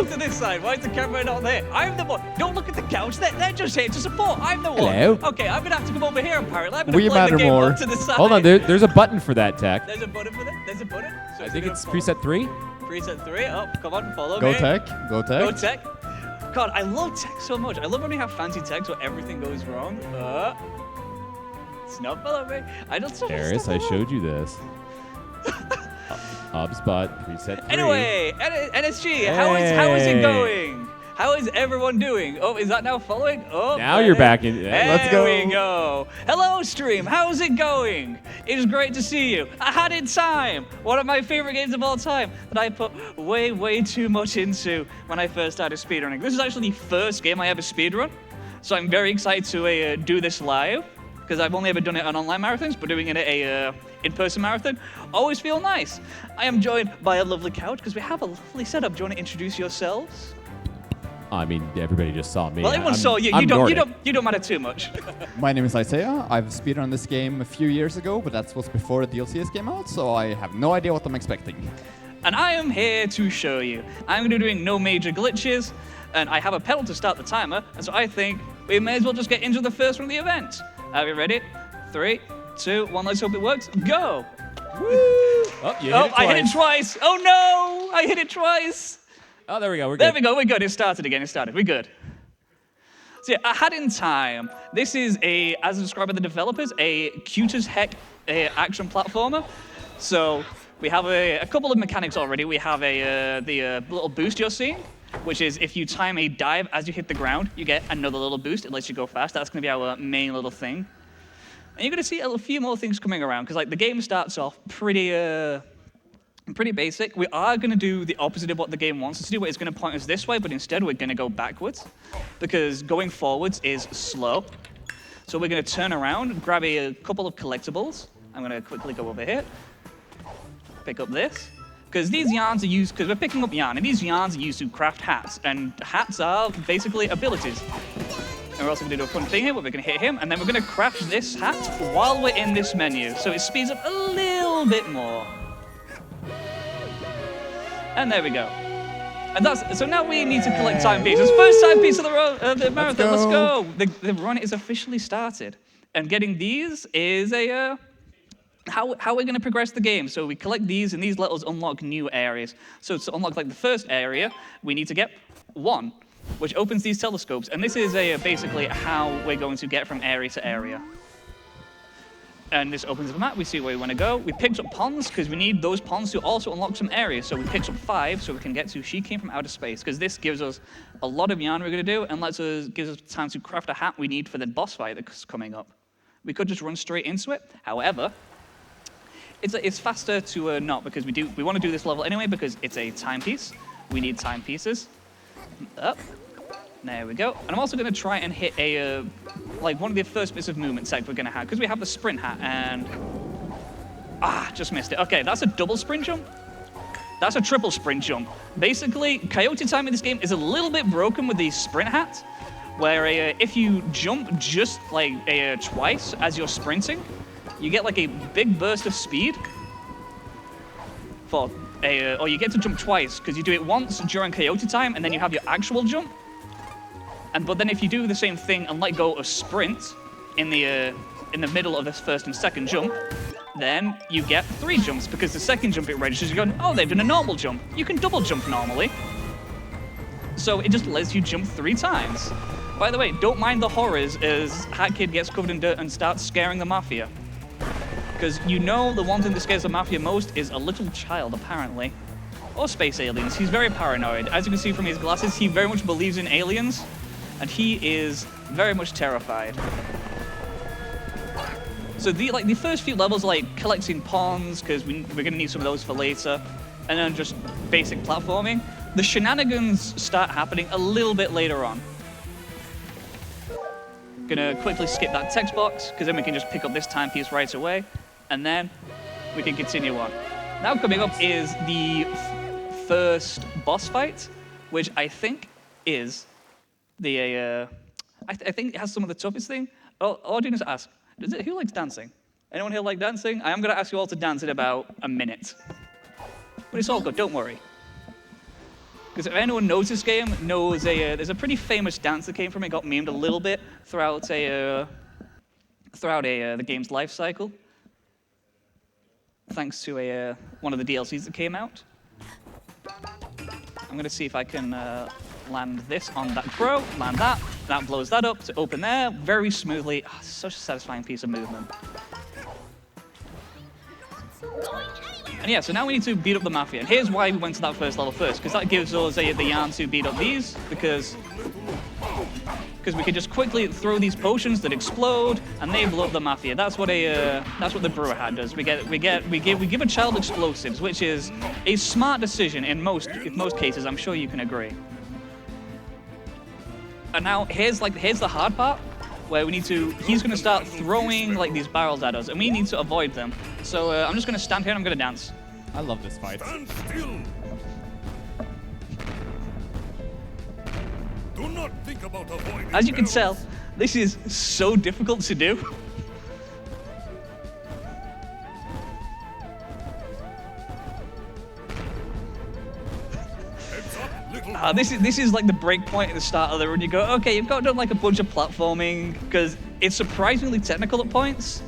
come to this side. Why is the camera not there? I'm the one. Don't look at the couch. They're just here to support. I'm the one. Hello. Okay, I'm gonna have to come over here apparently. I'm We gonna play matter the game more. up to the side. Hold on, there's a button for that, Tech. There's a button for that. There's a button. So I think it's follow. preset 3. Preset 3. Oh, come on, follow Go me. Tech. Go Tech. Go tech. God, I love tech so much. I love when we have fancy tech so everything goes wrong. It's not follow me. I don't. Harris, I showed you this. HubSpot preset 3. Anyway, NSG, how is it going? How is everyone doing? Oh, is that now following? Oh, Now you're back in. Let's go. There we go. Hello, stream. How's it going? It is great to see you. I had in time. One of my favorite games of all time that I put way too much into when I first started speedrunning. This is actually the first game I ever speedrun, so I'm very excited to do this live because I've only ever done it on online marathons, but doing it at a in-person marathon always feel nice. I am joined by a lovely couch because we have a lovely setup. Do you want to introduce yourselves? I mean, everybody just saw me. Well, everyone saw you. You don't matter too much. My name is Isaiah. I've speedrun this game a few years ago, but that was before the DLCs came out, so I have no idea what I'm expecting. And I am here to show you. I'm going to be doing no major glitches, and I have a pedal to start the timer, and so I think we may as well just get into the first one of the event. Are we ready? 3, 2, 1, let's hope it works. Go! Woo! Oh, you hit it twice. I hit it twice. Oh no! I hit it twice. Oh, there we go. We're good. There we go. We're good. It started again. It started. We're good. So yeah, I had in time. This is as described by the developers, a cute as heck action platformer. So we have a couple of mechanics already. We have the little boost you're seeing, which is if you time a dive as you hit the ground, you get another little boost. It lets you go fast. That's going to be our main little thing. And you're going to see a few more things coming around because like the game starts off pretty basic. We are going to do the opposite of what the game wants us to do, where it's going to point us this way, but instead we're going to go backwards because going forwards is slow. So we're going to turn around, grab a couple of collectibles. I'm going to quickly go over here, pick up this. Because these yarns are used, because we're picking up yarn, and these yarns are used to craft hats, and hats are basically abilities. And we're also going to do a fun thing here, where we're going to hit him, and then we're going to craft this hat while we're in this menu, so it speeds up a little bit more. And there we go. And so now we need to collect timepieces. First timepiece of the marathon, let's go. The run is officially started. And getting these is how we're going to progress the game. So we collect these, and these let us unlock new areas. So to unlock like the first area, we need to get 1, which opens these telescopes. And this is basically how we're going to get from area to area. And this opens up a map, we see where we want to go. We picked up ponds, because we need those ponds to also unlock some areas. So we picked up 5, so we can get to She Came From Outer Space, because this gives us a lot of yarn we're going to do, and gives us time to craft a hat we need for the boss fight that's coming up. We could just run straight into it. However, it's faster to not, because we want to do this level anyway, because it's a timepiece. We need timepieces. Up. There we go. And I'm also going to try and hit one of the first bits of movement tech we're going to have, because we have the sprint hat, and just missed it. Okay, that's a double sprint jump. That's a triple sprint jump. Basically, coyote time in this game is a little bit broken with the sprint hat, where if you jump just like twice as you're sprinting, you get like a big burst of speed. Or you get to jump twice, because you do it once during coyote time, and then you have your actual jump. But then if you do the same thing and let go of sprint in the middle of this first and second jump, then you get 3 jumps, because the second jump it registers, you're going, oh, they've done a normal jump. You can double jump normally. So it just lets you jump 3 times. By the way, don't mind the horrors as Hat Kid gets covered in dirt and starts scaring the Mafia. Because you know the one thing that scares the Mafia most is a little child, apparently. Or space aliens. He's very paranoid. As you can see from his glasses, he very much believes in aliens. And he is very much terrified. So the first few levels are like collecting pawns, because we're going to need some of those for later, and then just basic platforming. The shenanigans start happening a little bit later on. Gonna quickly skip that text box, because then we can just pick up this timepiece right away, and then we can continue on. Now coming up is the first boss fight, which I think is I think it has some of the toughest thing. Audience ask, who likes dancing? Anyone here like dancing? I am going to ask you all to dance in about a minute. But it's all good, don't worry. Because if anyone knows this game, knows there's a pretty famous dance that came from it, got memed a little bit throughout the game's life cycle, thanks to one of the DLCs that came out. I'm gonna see if I can land this on that crow, land that. That blows that up to open there very smoothly. Oh, such a satisfying piece of movement. And yeah, so now we need to beat up the Mafia. And here's why we went to that first level first, because that gives us the yarn to beat up these, because we can just quickly throw these potions that explode, and they blow up the Mafia. That's what the brewer hat does. We give a child explosives, which is a smart decision in most cases. I'm sure you can agree. And now here's the hard part, where he's gonna start throwing like these barrels at us, and we need to avoid them. So I'm just gonna stand here and I'm gonna dance. I love this fight. Stand still. Do not think about avoiding As you can barrels. tell, this is so difficult to do. Heads up, little This is like the break point at the start of the run. You go, okay, you've got to do like a bunch of platforming, because it's surprisingly technical at points.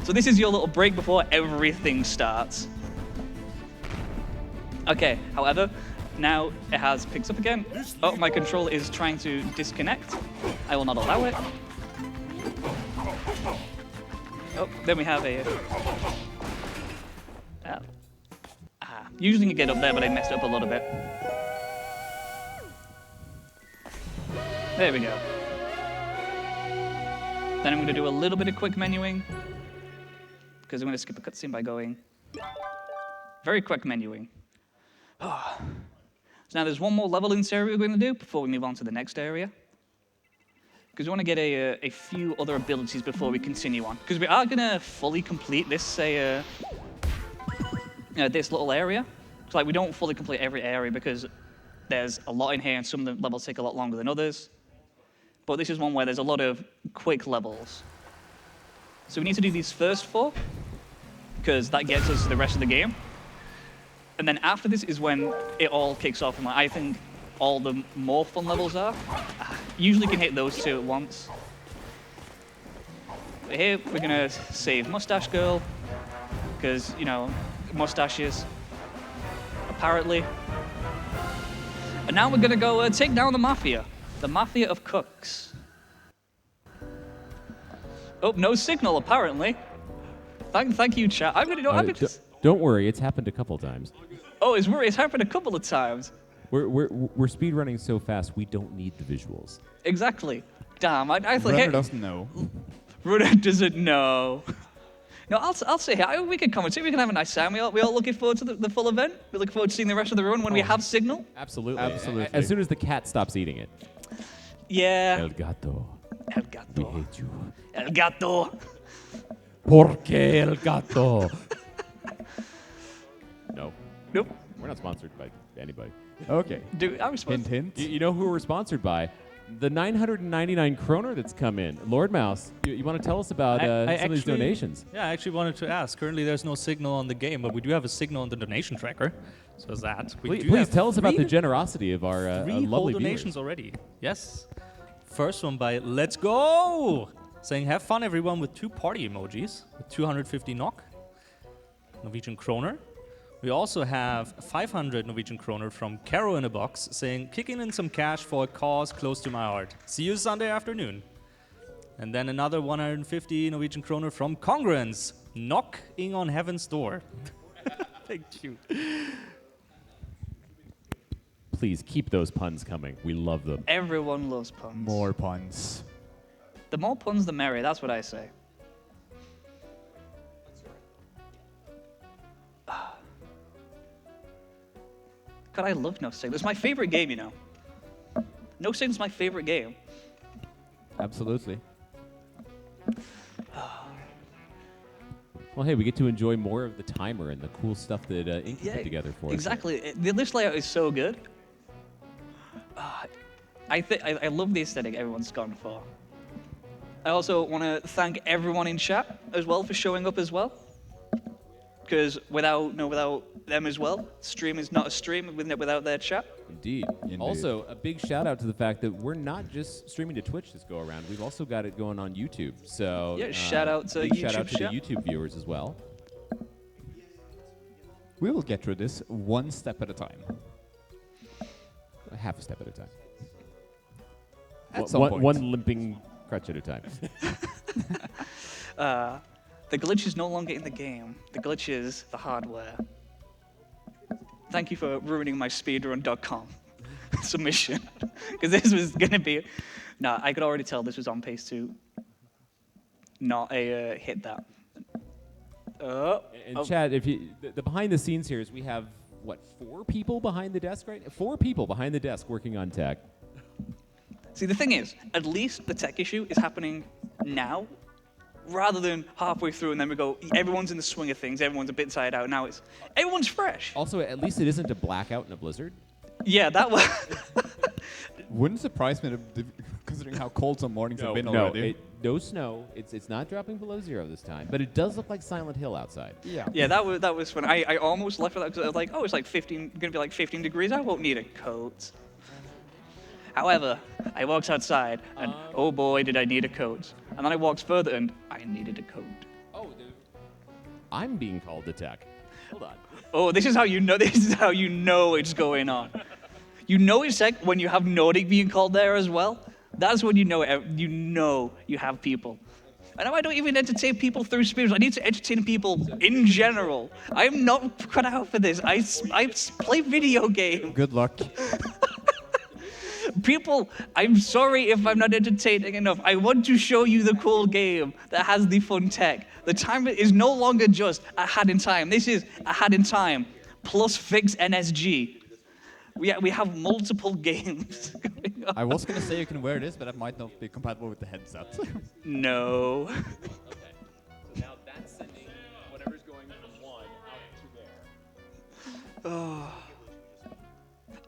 So this is your little break before everything starts. Okay, however, now it has picked up again. Oh, my controller is trying to disconnect. I will not allow it. Oh, then we have a... usually you get up there, but I messed up a little bit. There we go. Then I'm going to do a little bit of quick menuing, because I'm going to skip a cutscene by going very quick menuing. So now there's one more level in this area we're going to do before we move on to the next area, because we want to get a few other abilities before we continue on, because we are going to fully complete this this little area. So like we don't fully complete every area because there's a lot in here and some of the levels take a lot longer than others. But this is one where there's a lot of quick levels. So we need to do these first 4, because that gets us to the rest of the game. And then after this is when it all kicks off, and like, I think all the more fun levels are. Usually can hit those 2 at once. But here we're gonna save Mustache Girl, because, you know, mustaches, apparently. And now we're gonna go take down the Mafia. The Mafia of Cooks. Oh, no signal, apparently. Thank you, chat. I'm gonna Don't worry, it's happened a couple times. Oh, it's happened a couple of times. We're speedrunning so fast, we don't need the visuals. Exactly. Damn, I thought... Runner doesn't know. Runner doesn't know. No, I'll say here, we can commentate, we can have a nice time. We all looking forward to the full event. We look forward to seeing the rest of the run when we have signal. Absolutely. Absolutely. As soon as the cat stops eating it. Yeah. El gato. El gato. We hate you. El gato. ¿Por qué el gato? No. Nope. We're not sponsored by anybody. Okay. Dude, I was supposed Hint, hint. You know who we're sponsored by? The 999 kroner that's come in. Lord Mouse, you want to tell us about some of these donations? Yeah, I actually wanted to ask. Currently, there's no signal on the game, but we do have a signal on the donation tracker. So is that. Please tell us about the generosity of our 3 whole lovely donations viewers. already. Yes. First one by Let's Go! Saying, have fun, everyone, with 2 party emojis, with 250 NOK, Norwegian kroner. We also have 500 Norwegian kroner from Caro in a box, saying, kicking in some cash for a cause close to my heart. See you Sunday afternoon. And then another 150 Norwegian kroner from Congruence, knocking on heaven's door. Thank you. Please keep those puns coming. We love them. Everyone loves puns. More puns. The more puns, the merrier. That's what I say. God, I love No Signal. It's my favorite game, you know. No Signal's my favorite game. Absolutely. Well, hey, we get to enjoy more of the timer and the cool stuff that Inky put together for us. Exactly. The list layout is so good. I love the aesthetic everyone's gone for. I also want to thank everyone in chat as well for showing up as well. Because without them as well, stream is not a stream without their chat. Indeed. Indeed. Also, a big shout out to the fact that we're not just streaming to Twitch this go around. We've also got it going on YouTube. So Yeah, shout out to big shout out YouTube to the chat. YouTube viewers as well. We will get through this one step at a time. Half a step at a time. At some point. One limping crutch at a time. The glitch is no longer in the game. The glitch is the hardware. Thank you for ruining my speedrun.com submission. Because this was going to be... No, I could already tell this was on pace to not hit that. And Chad, if you, the behind the scenes here is we have, what, 4 people behind the desk, right? 4 people behind the desk working on tech. See, the thing is, at least the tech issue is happening now, rather than halfway through and then we go, everyone's in the swing of things, everyone's a bit tired out. Now it's, everyone's fresh. Also, at least it isn't a blackout in a blizzard. Yeah, that was... Wouldn't surprise me considering how cold some mornings have been already. No snow. It's not dropping below 0 this time, but it does look like Silent Hill outside. Yeah. Yeah, that was fun. I almost left for that because I was like, oh, it's like 15, gonna be like 15 degrees. I won't need a coat. However, I walked outside and oh boy, did I need a coat. And then I walked further and I needed a coat. Oh, dude. I'm being called to tech. Hold on. Oh, this is how you know. This is how you know it's going on. You know it's like when you have Nordic being called there as well. That's when you know it. You know you have people. And now I don't even entertain people through speedruns. I need to entertain people in general. I'm not cut out for this. I play video games. Good luck. People, I'm sorry if I'm not entertaining enough. I want to show you the cool game that has the fun tech. The timer is no longer just a had in time. This is a had in time plus fix NSG. We have multiple games going on. I was going to say you can wear this, but that might not be compatible with the headset. No. Okay. So now that's sending whatever's going from 1 out to there.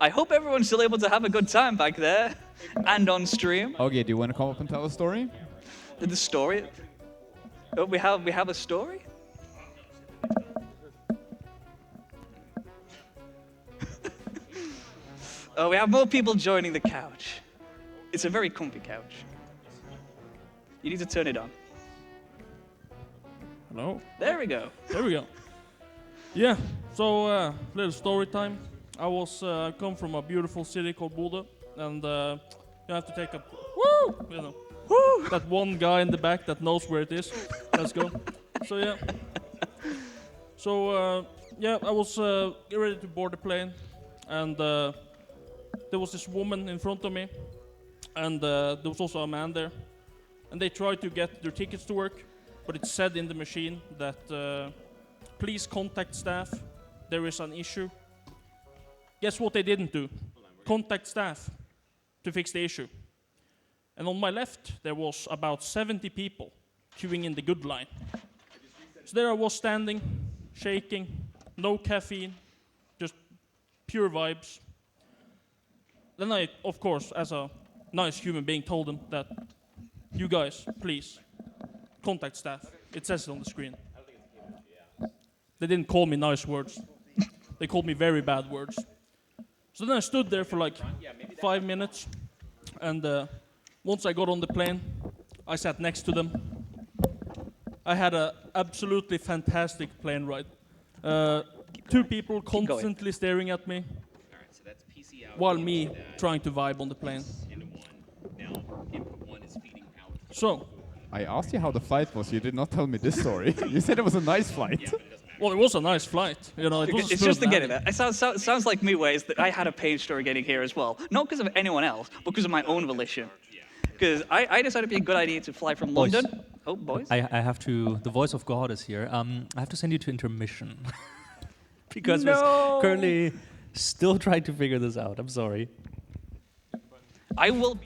I hope everyone's still able to have a good time back there and on stream. Okay, do you want to come up and tell a story? The story. Oh, we have a story? Oh, we have more people joining the couch. It's a very comfy couch. You need to turn it on. Hello. There we go. There we go. Yeah. So little story time. I come from a beautiful city called Bodø, and you have to take a that one guy in the back that knows where it is. Let's go. So yeah. So I was getting ready to board the plane, and there was this woman in front of me, and there was also a man there, and they tried to get their tickets to work, but it said in the machine that please contact staff. There is an issue. Guess what they didn't do? Contact staff to fix the issue. And on my left, there was about 70 people queuing in the good line. So there I was standing, shaking, no caffeine, just pure vibes. Then I, of course, as a nice human being, told them that, you guys, please, contact staff. It says it on the screen. They didn't call me nice words. They called me very bad words. So then I stood there for like 5 minutes, and once I got on the plane, I sat next to them. I had an absolutely fantastic plane ride. 2 people constantly staring at me, while me trying to vibe on the plane. So, I asked you how the flight was. You did not tell me this story. You said it was a nice flight. well, it was a nice flight. You know, it was. It's just to get it. It sounds like me, where it's that I had a pain story getting here as well. Not because of anyone else, but because of my own volition. Because I decided it'd be a good idea to fly from Boys. London. Oh, boys. I have to. The voice of God is here. I have to send you to intermission because we're currently still trying to figure this out. I'm sorry. I will.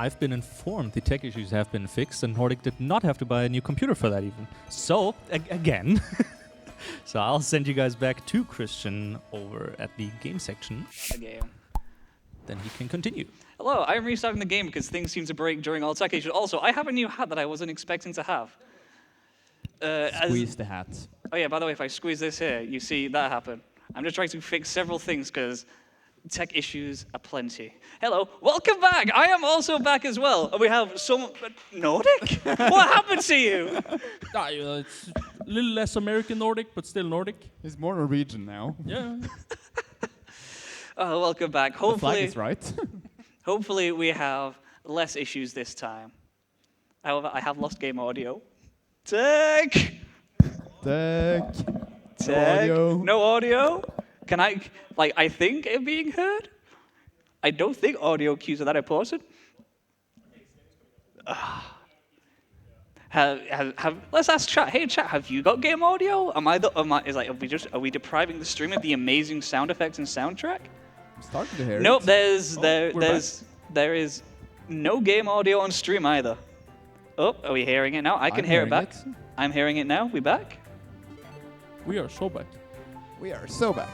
I've been informed the tech issues have been fixed, and Nordic did not have to buy a new computer for that even. So, again, so I'll send you guys back to Christian over at the game section. The game. Then he can continue. Hello, I'm restarting the game because things seem to break during all tech issues. Also, I have a new hat that I wasn't expecting to have. Squeeze the hat. Oh yeah, by the way, if I squeeze this here, you see that happen. I'm just trying to fix several things because tech issues are plenty. Hello, welcome back. I am also back as well. And we have some Nordic? What happened to you? It's a little less American Nordic, but still Nordic. He's more Norwegian now. Yeah. Oh, welcome back. The flag Hopefully, is right. hopefully we have less issues this time. However, I have lost game audio. Tech. Tech. Tech. audio. No audio. Can I, I think it being heard? I don't think audio cues are that important. Let's ask chat. Hey chat, have you got game audio? Are we depriving the stream of the amazing sound effects and soundtrack? I'm starting to hear Nope, it. there is no game audio on stream either. Oh, are we hearing it now? I can I'm hear it hearing back. it. I'm hearing it now. We back? We are so back. We are so back.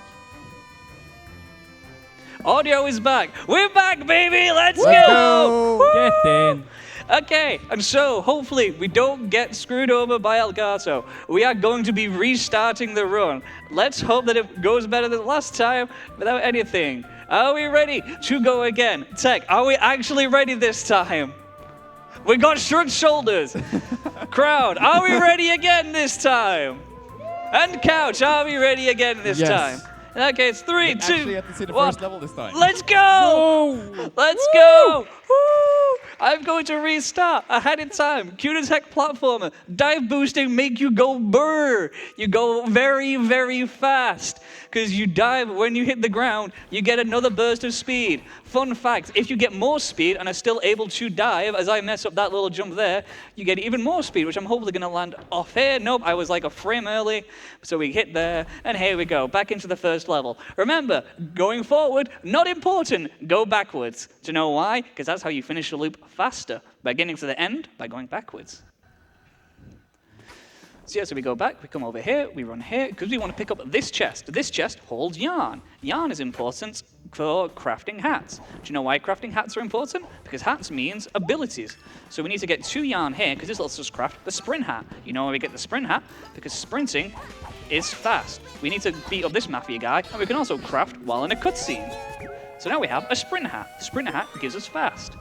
Audio is back. We're back, baby. Let's Let's go. go. Get in. Okay, and so hopefully we don't get screwed over by Elgato. We are going to be restarting the run. Let's hope that it goes better than last time without anything. Are we ready to go again? Tech, are we actually ready this time? We got shrugged shoulders. Crowd, are we ready again this time? And couch, are we ready again this Yes. time? Okay, it's 3, 2, Actually, had to see the 1. first level this time. Let's go! Let's go! Woo! I'm going to restart ahead in time. Cue tech platformer. Dive boosting make you go brr. You go very, very fast. Because you dive when you hit the ground, you get another burst of speed. Fun fact, if you get more speed and are still able to dive, as I mess up that little jump there, you get even more speed, which I'm hopefully going to land off here. Nope, I was like a frame early. So we hit there, and here we go, back into the first level. Remember, going forward, not important. Go backwards. Do you know why? Because that's how you finish the loop faster. By getting to the end, by going backwards. So yeah, so we go back, we come over here, we run here, because we want to pick up this chest. This chest holds yarn. Yarn is important for crafting hats. Do you know why crafting hats are important? Because hats means abilities. So we need to get 2 yarn here, because this lets us craft the sprint hat. You know why we get the sprint hat? Because sprinting is fast. We need to beat up this mafia guy, and we can also craft while in a cutscene. So now we have a sprint hat. Sprint hat gives us fast.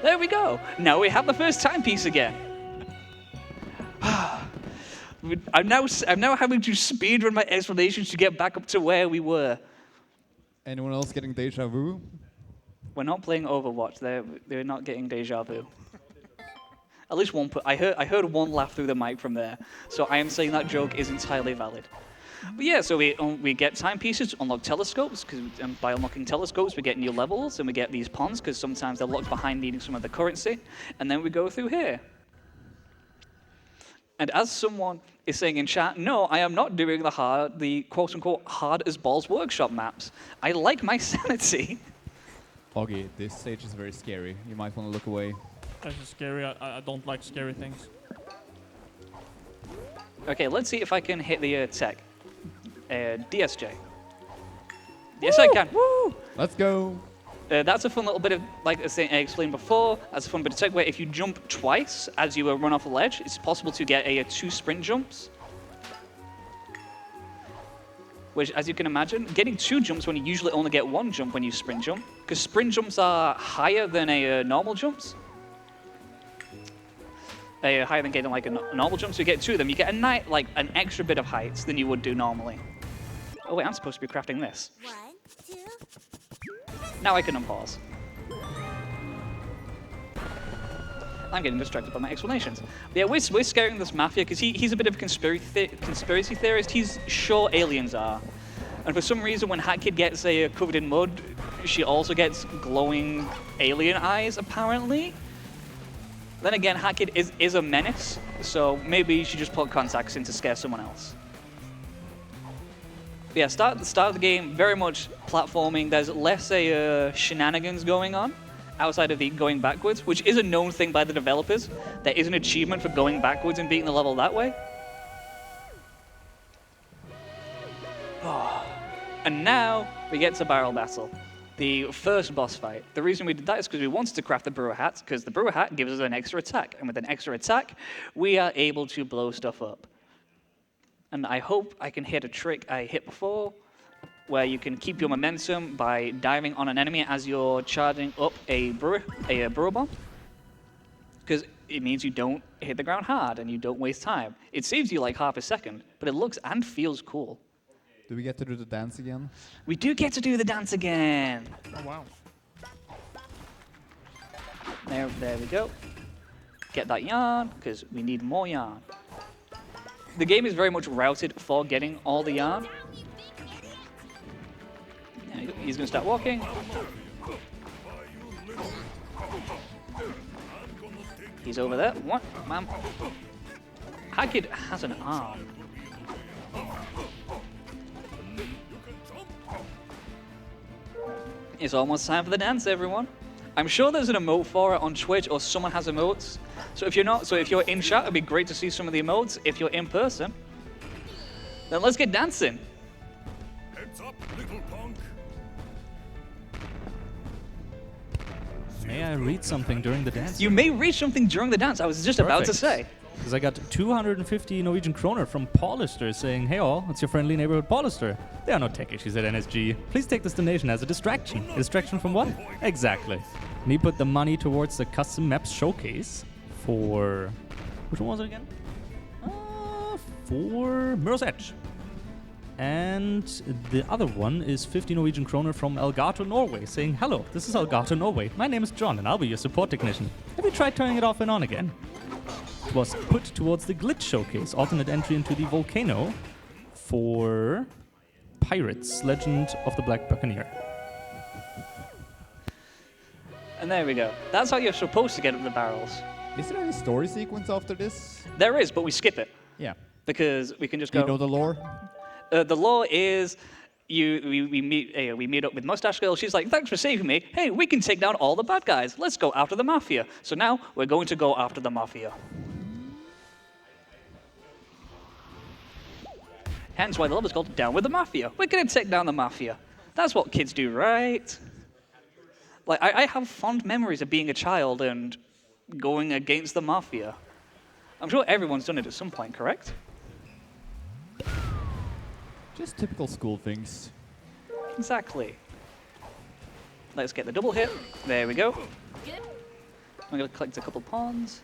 There we go. Now we have the first timepiece again. I'm now having to speedrun my explanations to get back up to where we were. Anyone else getting deja vu? We're not playing Overwatch. They're not getting deja vu. At least one. I heard one laugh through the mic from there. So I am saying that joke is entirely valid. But yeah, so we get timepieces, unlock telescopes, because by unlocking telescopes we get new levels, and we get these ponds, because sometimes they're locked behind needing some of the currency, and then we go through here. And as someone is saying in chat, no, I am not doing the quote-unquote hard as balls workshop maps. I like my sanity. Augie, this stage is very scary. You might want to look away. This is scary. I don't like scary things. Okay, let's see if I can hit the tech. DSJ. Yes, I can. Woo! Let's go. That's a fun little bit of, like I explained before, that's a fun bit of tech where if you jump twice as you run off a ledge, it's possible to get 2 sprint jumps. Which, as you can imagine, getting 2 jumps when you usually only get 1 jump when you sprint jump, because sprint jumps are higher than normal jumps. Higher than getting like a normal jump, so you get 2 of them. You get an extra bit of height than you would do normally. Oh wait, I'm supposed to be crafting this. 1, 2. Now I can unpause. I'm getting distracted by my explanations. But yeah, we're scaring this mafia because he's a bit of a conspiracy theorist. He's sure aliens are. And for some reason, when Hat Kid gets covered in mud, she also gets glowing alien eyes, apparently. Then again, Hat Kid is a menace, so maybe she just put contacts in to scare someone else. But yeah, the start of the game, very much platforming. There's less shenanigans going on. outside of the going backwards, which is a known thing by the developers. There is an achievement for going backwards and beating the level that way. Oh. And now we get to Barrel Battle, the first boss fight. The reason we did that is because we wanted to craft the brewer hat, because the brewer hat gives us an extra attack. And with an extra attack, we are able to blow stuff up. And I hope I can hit a trick I hit before, where you can keep your momentum by diving on an enemy as you're charging up a brewer bomb. Because it means you don't hit the ground hard and you don't waste time. It saves you like half a second, but it looks and feels cool. Do we get to do the dance again? We do get to do the dance again. Oh, wow. There we go. Get that yarn, because we need more yarn. The game is very much routed for getting all the yarn. He's going to start walking. He's over there. What, man? Haggard has an arm. It's almost time for the dance, everyone. I'm sure there's an emote for it on Twitch, or someone has emotes. So if you're in chat, it'd be great to see some of the emotes. If you're in person, then let's get dancing. Heads up, little punk. May I read something during the dance? You may read something during the dance. I was just about to say. Because I got 250 Norwegian kroner from Paulister saying, "Hey all, it's your friendly neighborhood Paulister. There are no tech issues at NSG. Please take this donation as a distraction." A distraction from what? Exactly. And he put the money towards the custom maps showcase for... Which one was it again? For Mirror's Edge. And the other one is 50 Norwegian kroner from Elgato Norway saying, "Hello, this is Elgato Norway. My name is John and I'll be your support technician. Have you tried turning it off and on again?" It was put towards the glitch showcase, alternate entry into the volcano for Pirates, Legend of the Black Buccaneer. And there we go. That's how you're supposed to get up the barrels. Is there any story sequence after this? There is, but we skip it. Yeah. Because we can just Do go... you know the lore? The law is we meet up with Mustache Girl. She's like, "Thanks for saving me. Hey, we can take down all the bad guys. Let's go after the mafia." So now we're going to go after the mafia. Hence why the level's called Down with the Mafia. We're going to take down the mafia. That's what kids do, right? Like, I have fond memories of being a child and going against the mafia. I'm sure everyone's done it at some point, correct? Just typical school things. Exactly. Let's get the double hit. There we go. I'm going to collect a couple pawns.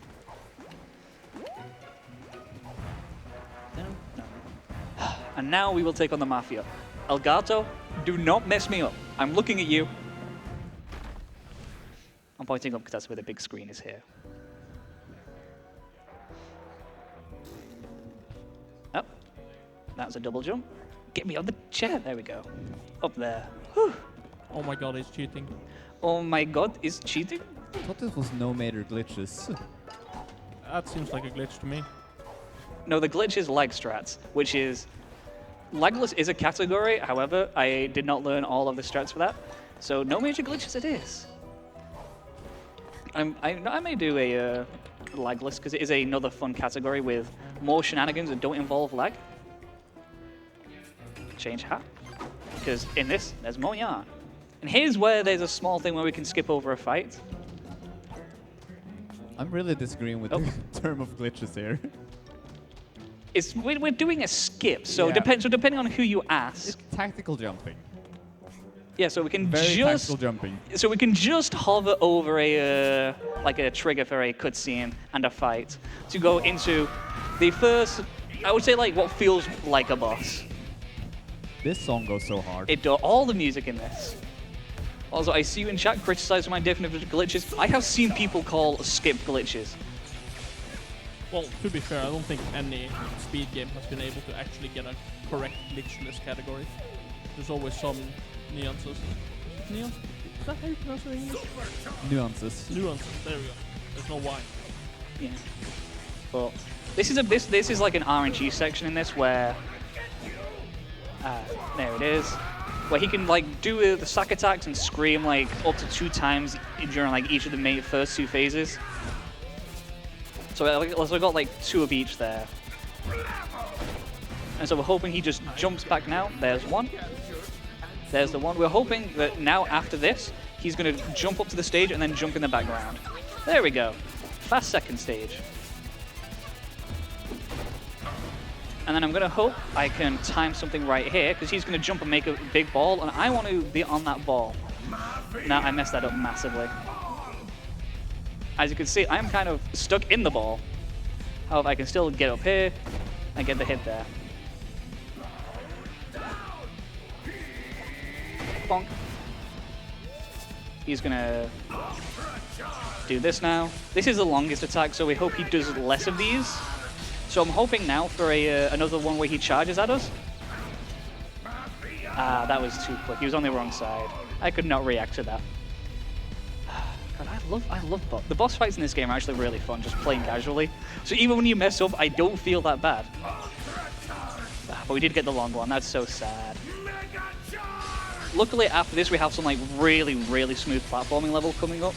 And now we will take on the mafia. Elgato, do not mess me up. I'm looking at you. I'm pointing up because that's where the big screen is here. Up. That's a double jump. Get me on the chair. There we go. Up there. Whew. Oh my god, he's cheating. Oh my god, is cheating? I thought this was no major glitches. That seems like a glitch to me. No, the glitch is lag strats, which is... Lagless is a category, however, I did not learn all of the strats for that. So no major glitches it is. I may do a lagless, because it is another fun category with more shenanigans that don't involve lag. Change hat, because in this, there's more yarn. And here's where there's a small thing where we can skip over a fight. I'm really disagreeing with the term of glitches here. We're doing a skip, so, Yeah. depending on who you ask. It's tactical jumping. Yeah, so we can Very just tactical jumping. so we can just hover over a like a trigger for a cutscene and a fight to go into the first, I would say, like what feels like a boss. This song goes so hard. It does all the music in this. Also, I see you in chat criticizing my definition of glitches. I have seen people call skip glitches. Well, to be fair, I don't think any speed game has been able to actually get a correct glitchless category. There's always some nuances. Nuance? Is that how you pronounce it in English? Nuances. Nuances, there we go. There's no Y. Yeah. But this is like an RNG section in this where there it is. where he can like do the sack attacks and scream like up to 2 times during like each of the first 2 phases. So we've got like 2 of each there. And so we're hoping he just jumps back now. There's one. There's the one. We're hoping that now after this, he's going to jump up to the stage and then jump in the background. There we go. Fast second stage. And then I'm going to hope I can time something right here, because he's going to jump and make a big ball, and I want to be on that ball. Now I messed that up massively. As you can see, I'm kind of stuck in the ball. However, I can still get up here and get the hit there. Bonk. He's going to do this now. This is the longest attack, so we hope he does less of these. So I'm hoping now for another one where he charges at us. Ah, that was too quick. He was on the wrong side. I could not react to that. God, I love the boss fights in this game are actually really fun, just playing casually. So even when you mess up, I don't feel that bad. But we did get the long one. That's so sad. Luckily, after this, we have some like really, really smooth platforming level coming up.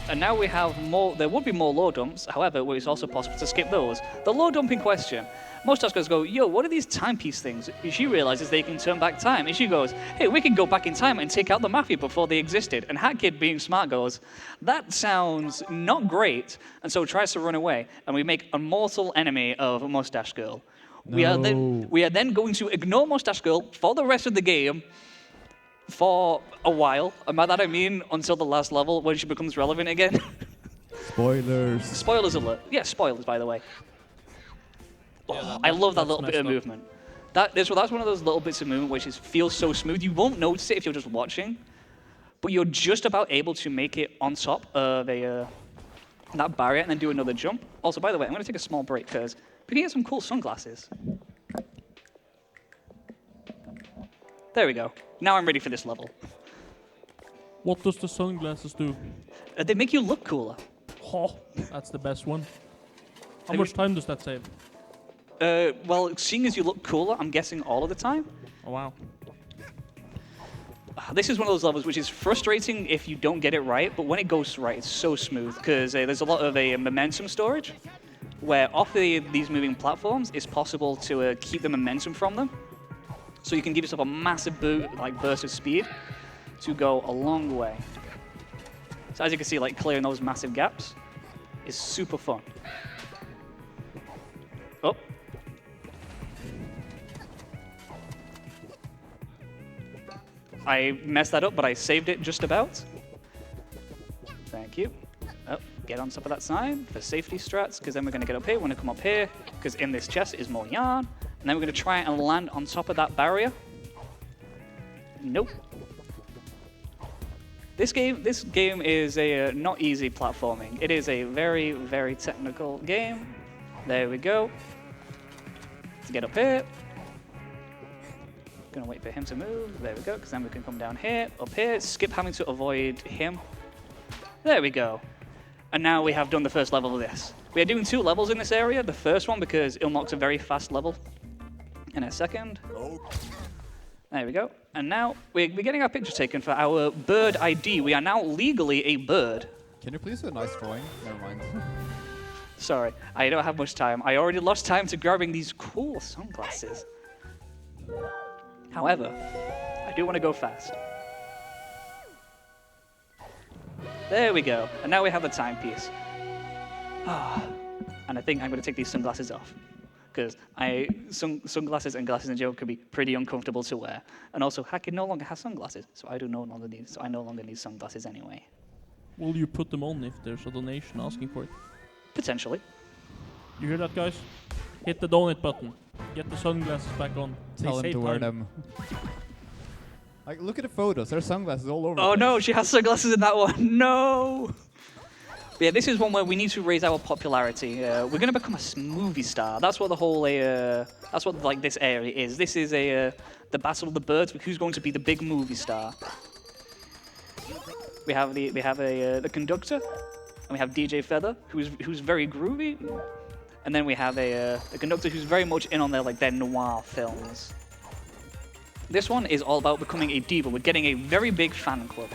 And now we have more, there would be more low dumps, however, it's also possible to skip those. The low dump in question, most taskers go, yo, what are these timepiece things? She realizes they can turn back time, and she goes, hey, we can go back in time and take out the Mafia before they existed. And Hat Kid, being smart, goes, that sounds not great, and so tries to run away. And we make a mortal enemy of Mustache Girl. No. We are then going to ignore Mustache Girl for the rest of the game, for a while, and by that I mean until the last level when she becomes relevant again. Spoilers. Spoilers alert. Yeah, spoilers, by the way. Oh, I love that little bit of movement. That's one of those little bits of movement which feels so smooth. You won't notice it if you're just watching, but you're just about able to make it on top of that barrier and then do another jump. Also, by the way, I'm going to take a small break because we can get some cool sunglasses. There we go. Now I'm ready for this level. What does the sunglasses do? They make you look cooler. Oh, that's the best one. How much time does that save? Well, seeing as you look cooler, I'm guessing all of the time. Oh, wow. This is one of those levels which is frustrating if you don't get it right, but when it goes right, it's so smooth, because there's a lot of momentum storage, where off these moving platforms, it's possible to keep the momentum from them. So you can give yourself a massive burst of speed to go a long way. So as you can see, like clearing those massive gaps is super fun. Oh. I messed that up, but I saved it just about. Thank you. Oh, get on top of that sign for safety strats, because then we're going to get up here. We're going to come up here, because in this chest is more yarn. And then we're going to try and land on top of that barrier. Nope. This game is a not easy platforming. It is a very, very technical game. There we go. Let's get up here. Gonna wait for him to move. There we go, because then we can come down here, up here, skip having to avoid him. There we go. And now we have done the first level of this. We are doing 2 levels in this area. The first one because it unlocks a very fast level in a second. There we go. And now we're getting our picture taken for our bird ID. We are now legally a bird. Can you please do a nice drawing? Never mind. Sorry, I don't have much time. I already lost time to grabbing these cool sunglasses. However, I do want to go fast. There we go. And now we have the timepiece. And I think I'm going to take these sunglasses off, because sunglasses and glasses in general can be pretty uncomfortable to wear. And also, Hackett no longer has sunglasses, so I no longer need sunglasses anyway. Will you put them on if there's a donation asking for it? Potentially. You hear that, guys? Hit the donate button. Get the sunglasses back on. Tell They him to save wear time. them. Like, look at the photos. There's sunglasses all over. Oh no, she has sunglasses in that one. No. But yeah, this is one where we need to raise our popularity. We're going to become a movie star. That's what the whole that's what like this area is. This is the battle of the birds. Who's going to be the big movie star? We have the conductor, and we have DJ Feather, who's very groovy. And then we have a conductor who's very much in on their noir films. This one is all about becoming a diva. We're getting a very big fan club.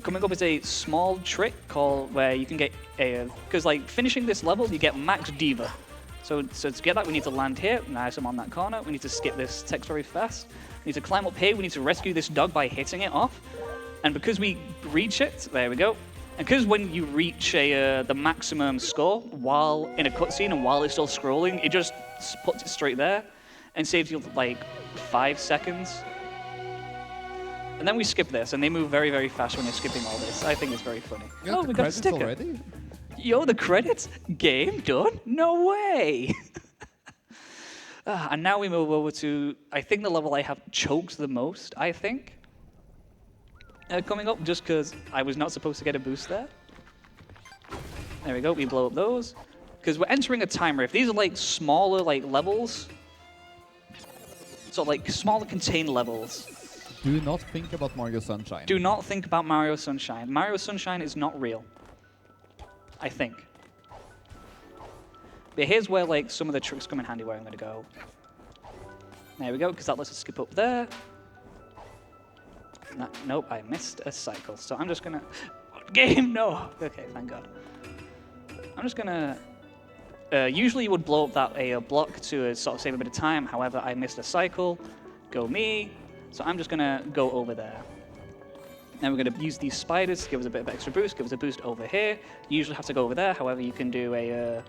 Coming up is a small trick called where you can get a, because finishing this level, you get max diva. So to get that, we need to land here. Nice, I'm on that corner. We need to skip this text very fast. We need to climb up here. We need to rescue this dog by hitting it off. And because we reach it, there we go. And because when you reach the maximum score while in a cutscene and while it's still scrolling, it just puts it straight there and saves you 5 seconds. And then we skip this, and they move very, very fast when you're skipping all this. I think it's very funny. You We got a sticker. already? Yo, the credits? Game done? No way! And now we move over to, I think, the level I have choked the most, I think. Coming up, just because I was not supposed to get a boost there. There we go, we blow up those. Because we're entering a timer. If these are smaller levels, so smaller contained levels. Do not think about Mario Sunshine. Do not think about Mario Sunshine. Mario Sunshine is not real. I think. But here's where some of the tricks come in handy where I'm going to go. There we go, because that lets us skip up there. Nope, I missed a cycle. So I'm just going to... Game, no! Okay, thank God. I'm just going to... usually you would blow up that block to sort of save a bit of time. However, I missed a cycle. Go me. So I'm just going to go over there. Then we're going to use these spiders to give us a bit of extra boost, give us a boost over here. You usually have to go over there. However, you can do a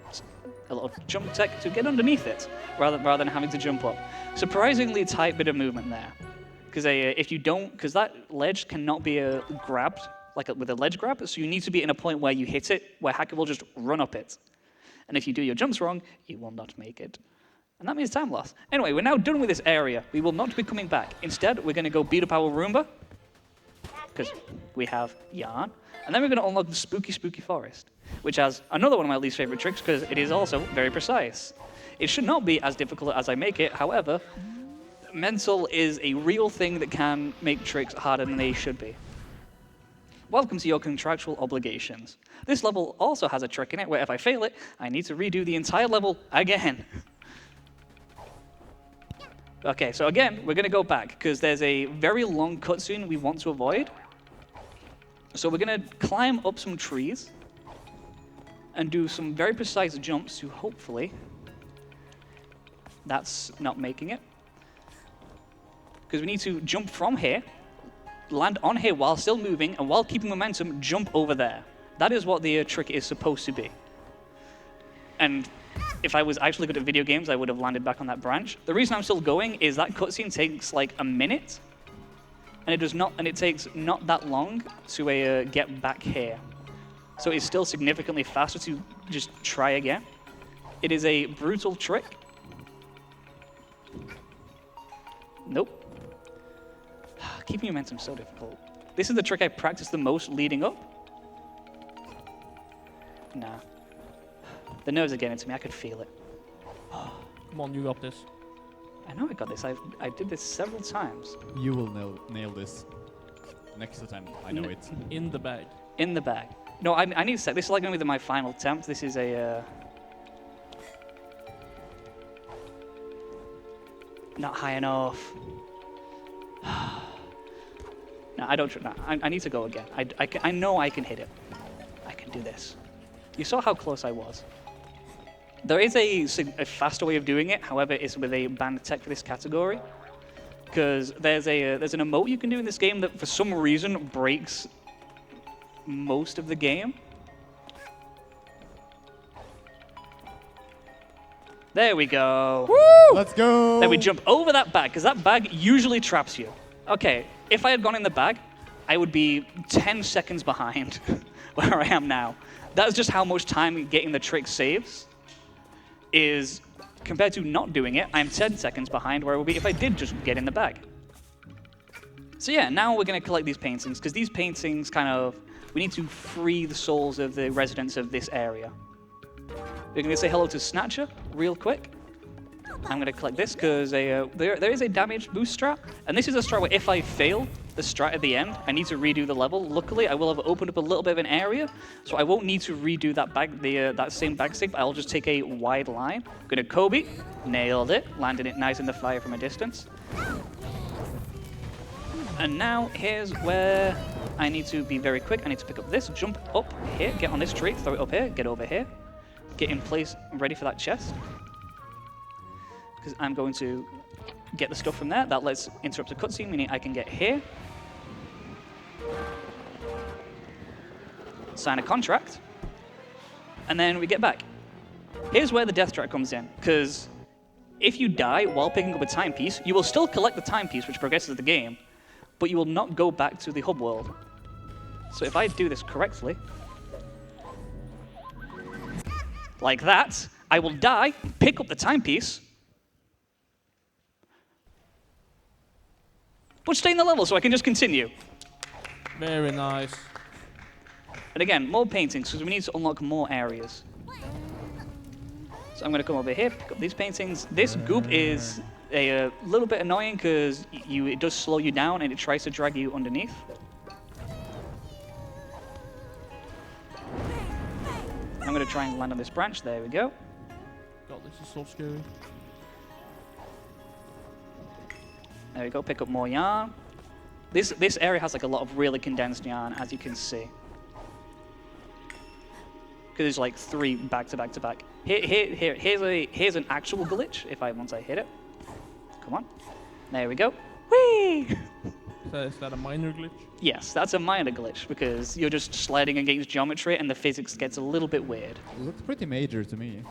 little jump tech to get underneath it rather than having to jump up. Surprisingly tight bit of movement there. Because if you don't, because that ledge cannot be grabbed with a ledge grab, so you need to be in a point where you hit it, where Hacker will just run up it. And if you do your jumps wrong, you will not make it. And that means time loss. Anyway, we're now done with this area. We will not be coming back. Instead, we're going to go beat up our Roomba, because we have yarn. And then we're going to unlock the spooky, spooky forest, which has another one of my least favorite tricks, because it is also very precise. It should not be as difficult as I make it. However, mental is a real thing that can make tricks harder than they should be. Welcome to your contractual obligations. This level also has a trick in it where if I fail it, I need to redo the entire level again. Okay, so again, we're going to go back because there's a very long cutscene we want to avoid. So we're going to climb up some trees and do some very precise jumps to hopefully... That's not making it. Because we need to jump from here, land on here while still moving, and while keeping momentum, jump over there. That is what the trick is supposed to be. And if I was actually good at video games, I would have landed back on that branch. The reason I'm still going is that cutscene takes a minute, and it takes not that long to get back here. So it's still significantly faster to just try again. It is a brutal trick. Nope. Keeping momentum is so difficult. This is the trick I practiced the most leading up. Nah. The nerves are getting to me. I could feel it. Come on, you got this. I know I got this. I did this several times. You will nail this next time. I know it. In the bag. In the bag. No, I need to say, this is going to be my final attempt. This is a... Not high enough. No, I don't. No, I need to go again. I know I can hit it. I can do this. You saw how close I was. There is a faster way of doing it. However, it's with a banned tech for this category. Because there's an emote you can do in this game that for some reason breaks most of the game. There we go. Woo! Let's go! Then we jump over that bag, because that bag usually traps you. Okay, if I had gone in the bag, I would be 10 seconds behind where I am now. That's just how much time getting the trick saves. Is compared to not doing it, I'm 10 seconds behind where I would be if I did just get in the bag. So yeah, now we're going to collect these paintings, because these paintings we need to free the souls of the residents of this area. We're going to say hello to Snatcher real quick. I'm going to collect this because there is a damage boost strat. And this is a strat where if I fail, the strat at the end, I need to redo the level. Luckily, I will have opened up a little bit of an area, so I won't need to redo that that same bag stick, but I'll just take a wide line. Gonna Kobe, nailed it, landing it nice in the fire from a distance. And now here's where I need to be very quick. I need to pick up this, jump up here, get on this tree, throw it up here, get over here, get in place, ready for that chest. Because I'm going to get the stuff from there. That lets interrupt the cutscene, meaning I can get here, sign a contract, and then we get back. Here's where the death trap comes in, because if you die while picking up a timepiece, you will still collect the timepiece, which progresses the game, but you will not go back to the hub world. So if I do this correctly, like that, I will die, pick up the timepiece, but stay in the level so I can just continue. Very nice. And again, more paintings, because we need to unlock more areas. So I'm going to come over here, pick up these paintings. This goop is a little bit annoying because it does slow you down and it tries to drag you underneath. I'm going to try and land on this branch. There we go. God, this is so scary. There we go, pick up more yarn. This area has like a lot of really condensed yarn, as you can see. Because there's like 3 back to back to back. Here's an actual glitch once I hit it. Come on. There we go. Whee! Is that a minor glitch? Yes, that's a minor glitch because you're just sliding against geometry and the physics gets a little bit weird. It looks pretty major to me.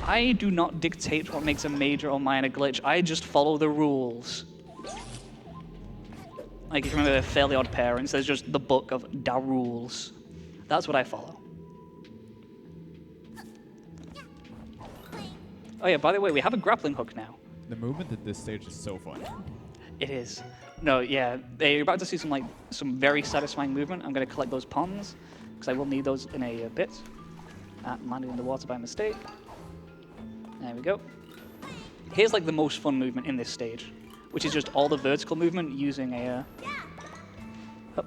I do not dictate what makes a major or minor glitch. I just follow the rules. Like if you remember Fairly Odd Parents, there's just the book of da rules. That's what I follow. Oh yeah, by the way, we have a grappling hook now. The movement at this stage is so fun. It is. No, yeah, you're about to see some very satisfying movement. I'm going to collect those ponds, because I will need those in a bit. Landed in the water by mistake. There we go. Here's like the most fun movement in this stage, which is just all the vertical movement using a...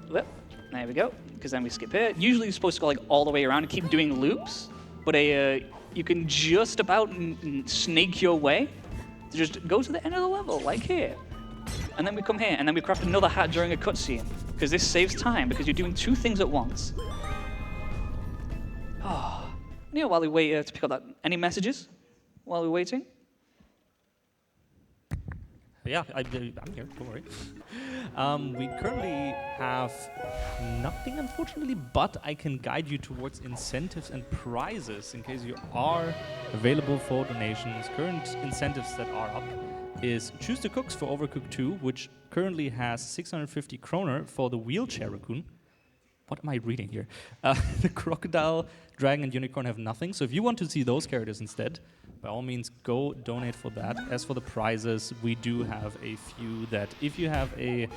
there we go, because then we skip here. Usually you're supposed to go like all the way around and keep doing loops, but you can just about snake your way to just go to the end of the level, like here. And then we come here, and then we craft another hat during a cutscene, because this saves time, because you're doing 2 things at once. Oh. While we wait to pick up that, any messages while we're waiting? Yeah, I'm here, don't worry. We currently have nothing, unfortunately, but I can guide you towards incentives and prizes in case you are available for donations. Current incentives that are up is Choose the Cooks for Overcooked 2, which currently has 650 kroner for the wheelchair raccoon. What am I reading here? The crocodile, dragon, and unicorn have nothing. So if you want to see those characters instead, by all means, go donate for that. As for the prizes, we do have a few that if you have a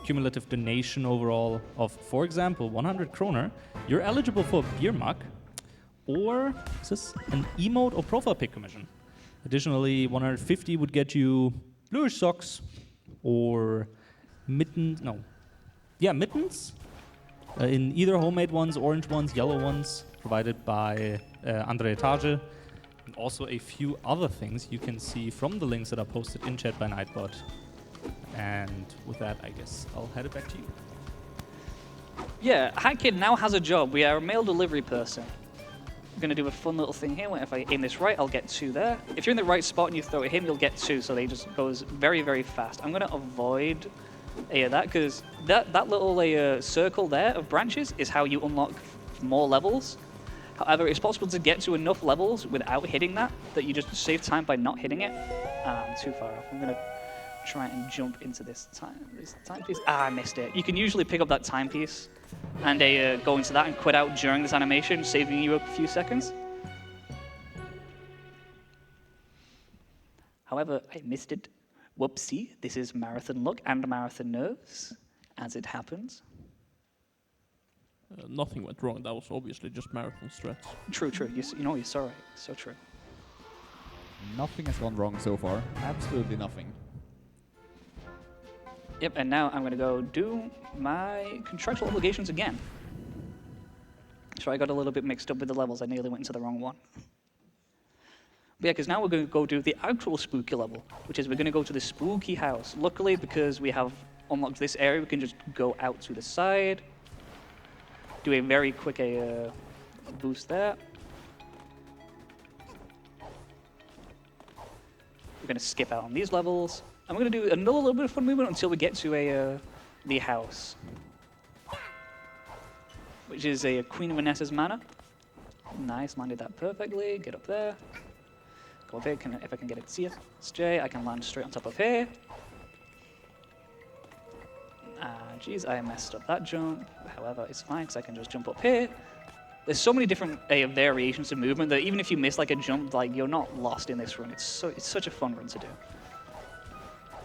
cumulative donation overall of, for example, 100 kroner, you're eligible for a beer mug, or is this an emote or profile pic commission? Additionally, 150 would get you bluish socks or mittens. Mittens. In either homemade ones, orange ones, yellow ones, provided by Andre Etage. And also a few other things you can see from the links that are posted in chat by Nightbot. And with that, I guess I'll head it back to you. Yeah, HackKid now has a job. We are a mail delivery person. I'm going to do a fun little thing here. If I aim this right, I'll get 2 there. If you're in the right spot and you throw it him, you'll get 2, so they just goes very, very fast. I'm going to avoid that, because that little circle there of branches is how you unlock more levels. However, it's possible to get to enough levels without hitting that you just save time by not hitting it. I'm too far off. I'm going to try and jump into this timepiece. I missed it. You can usually pick up that timepiece and go into that and quit out during this animation, saving you a few seconds. However, I missed it. Whoopsie. This is marathon luck and marathon nerves, as it happens. Nothing went wrong. That was obviously just marathon strats. True. You're so right. So true. Nothing has gone wrong so far. Absolutely nothing. Yep, and now I'm going to go do my contractual obligations again. So I got a little bit mixed up with the levels. I nearly went into the wrong one. But yeah, because now we're going to go do the actual spooky level, which is we're going to go to the spooky house. Luckily, because we have unlocked this area, we can just go out to the side, do a very quick boost there. We're going to skip out on these levels. And we're going to do another little bit of fun movement until we get to the house, which is a Queen Vanessa's Manor. Nice, landed that perfectly. Get up there. Go up here. If I can get a CSJ, I can land straight on top of here. Geez, I messed up that jump. However, it's fine because I can just jump up here. There's so many different variations of movement that even if you miss like a jump, like you're not lost in this run. It's such a fun run to do.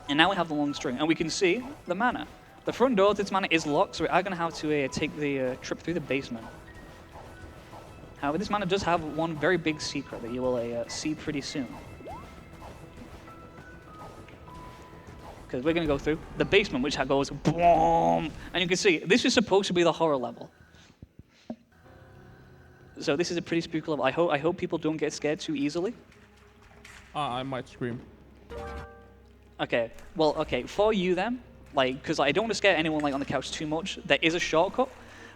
And now we have the long string, and we can see the manor. The front door to this manor is locked, so we are going to have to take the trip through the basement. However, this manor does have one very big secret that you will see pretty soon. Because we're going to go through the basement, which goes boom, and you can see this is supposed to be the horror level. So this is a pretty spooky level. I hope people don't get scared too easily. I might scream. Okay, well, okay, for you then, like, because I don't want to scare anyone like on the couch too much, there is a shortcut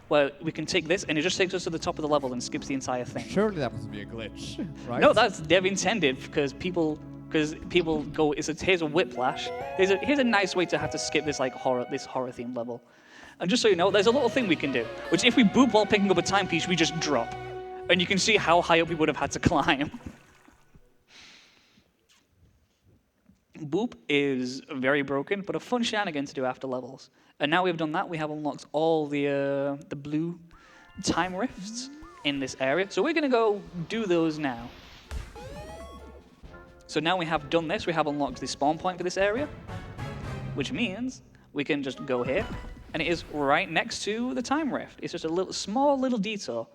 where we can take this and it just takes us to the top of the level and skips the entire thing. Surely that must be a glitch, right? No, they've intended because people go, here's a whiplash. Here's a nice way to have to skip this like horror themed level. And just so you know, there's a little thing we can do, which if we boop while picking up a timepiece, we just drop. And you can see how high up we would have had to climb. Boop is very broken, but a fun shenanigan to do after levels. And now we've done that, we have unlocked all the blue time rifts in this area. So we're going to go do those now. So now we have done this, we have unlocked the spawn point for this area, which means we can just go here, and it is right next to the time rift. It's just a small little detour,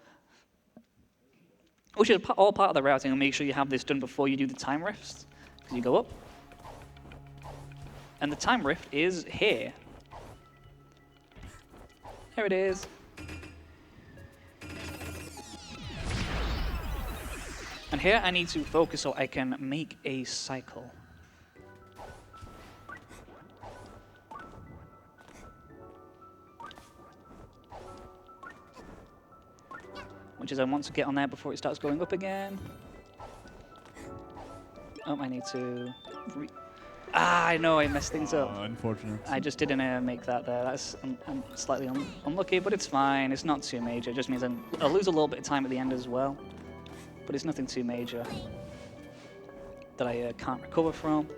which is all part of the routing, and make sure you have this done before you do the time rifts, because you go up. And the time rift is here. There it is. And here I need to focus so I can make a cycle. Which is I want to get on there before it starts going up again. Oh, I need to... I know I messed things up. Unfortunate. I just didn't make that there. That's I'm slightly unlucky, but it's fine. It's not too major. It just means I'll lose a little bit of time at the end as well. But it's nothing too major that I can't recover from.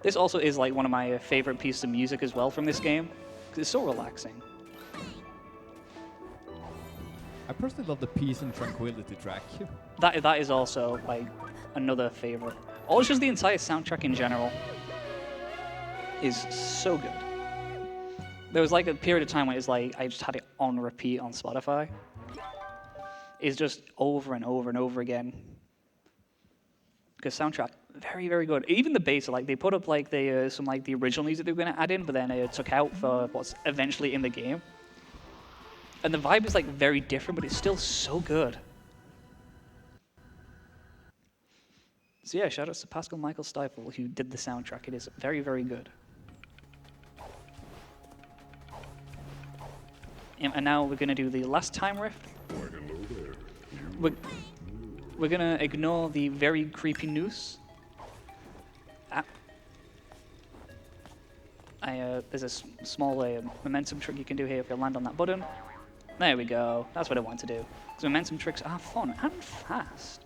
This also is like one of my favorite pieces of music as well from this game, because it's so relaxing. I personally love the Peace and Tranquility track. That is also like another favorite. Or it's just the entire soundtrack in general is so good. There was like a period of time when it's like I just had it on repeat on Spotify. It's just over and over and over again. Because soundtrack, very, very good. Even the bass, like they put up like some like the original music they were going to add in, but then it took out for what's eventually in the game. And the vibe is like very different, but it's still so good. So yeah, shout out to Pascal Michael Stiefel who did the soundtrack. It is very, very good. And now we're going to do the last time rift. We're going to ignore the very creepy noose. There's a small momentum trick you can do here if you land on that button. There we go. That's what I want to do. Because momentum tricks are fun and fast.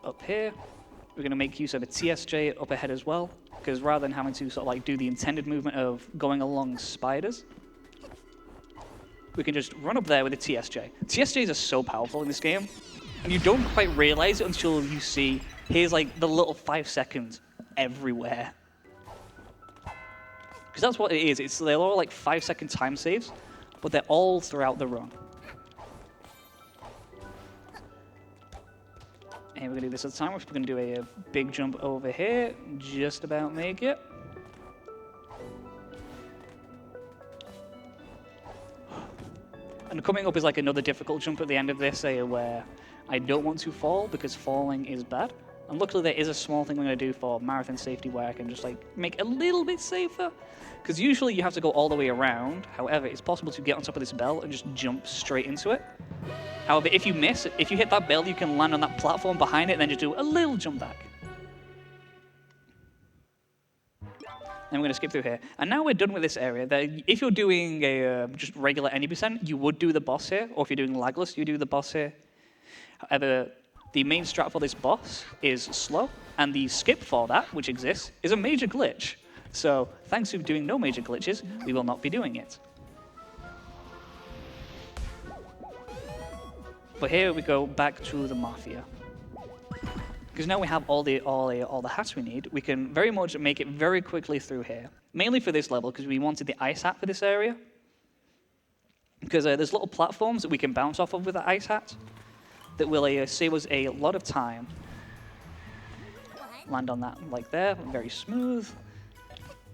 Up here, we're going to make use of a TSJ up ahead as well. Because rather than having to sort of like do the intended movement of going along spiders, we can just run up there with a TSJ. TSJs are so powerful in this game, and you don't quite realize it until you see, here's like the little 5 seconds everywhere. Because that's what it is. They're all like 5-second time saves, but they're all throughout the run. we're going to do this at a time. We're going to do a big jump over here. Just about make it. And coming up is like another difficult jump at the end of this where I don't want to fall because falling is bad. And luckily there is a small thing I'm going to do for marathon safety where I can just like make it a little bit safer. Because usually you have to go all the way around. However, it's possible to get on top of this bell and just jump straight into it. However, if you miss, if you hit that bell, you can land on that platform behind it and then just do a little jump back. And we're going to skip through here. And now we're done with this area. If you're doing a just regular any percent, you would do the boss here. Or if you're doing lagless, you do the boss here. However, the main strat for this boss is slow. And the skip for that, which exists, is a major glitch. So thanks to doing no major glitches, we will not be doing it. But here we go back to the Mafia. Because now we have all the hats we need, we can very much make it very quickly through here. Mainly for this level, because we wanted the ice hat for this area. Because there's little platforms that we can bounce off of with the ice hat that will save us a lot of time. Land on that like there, very smooth.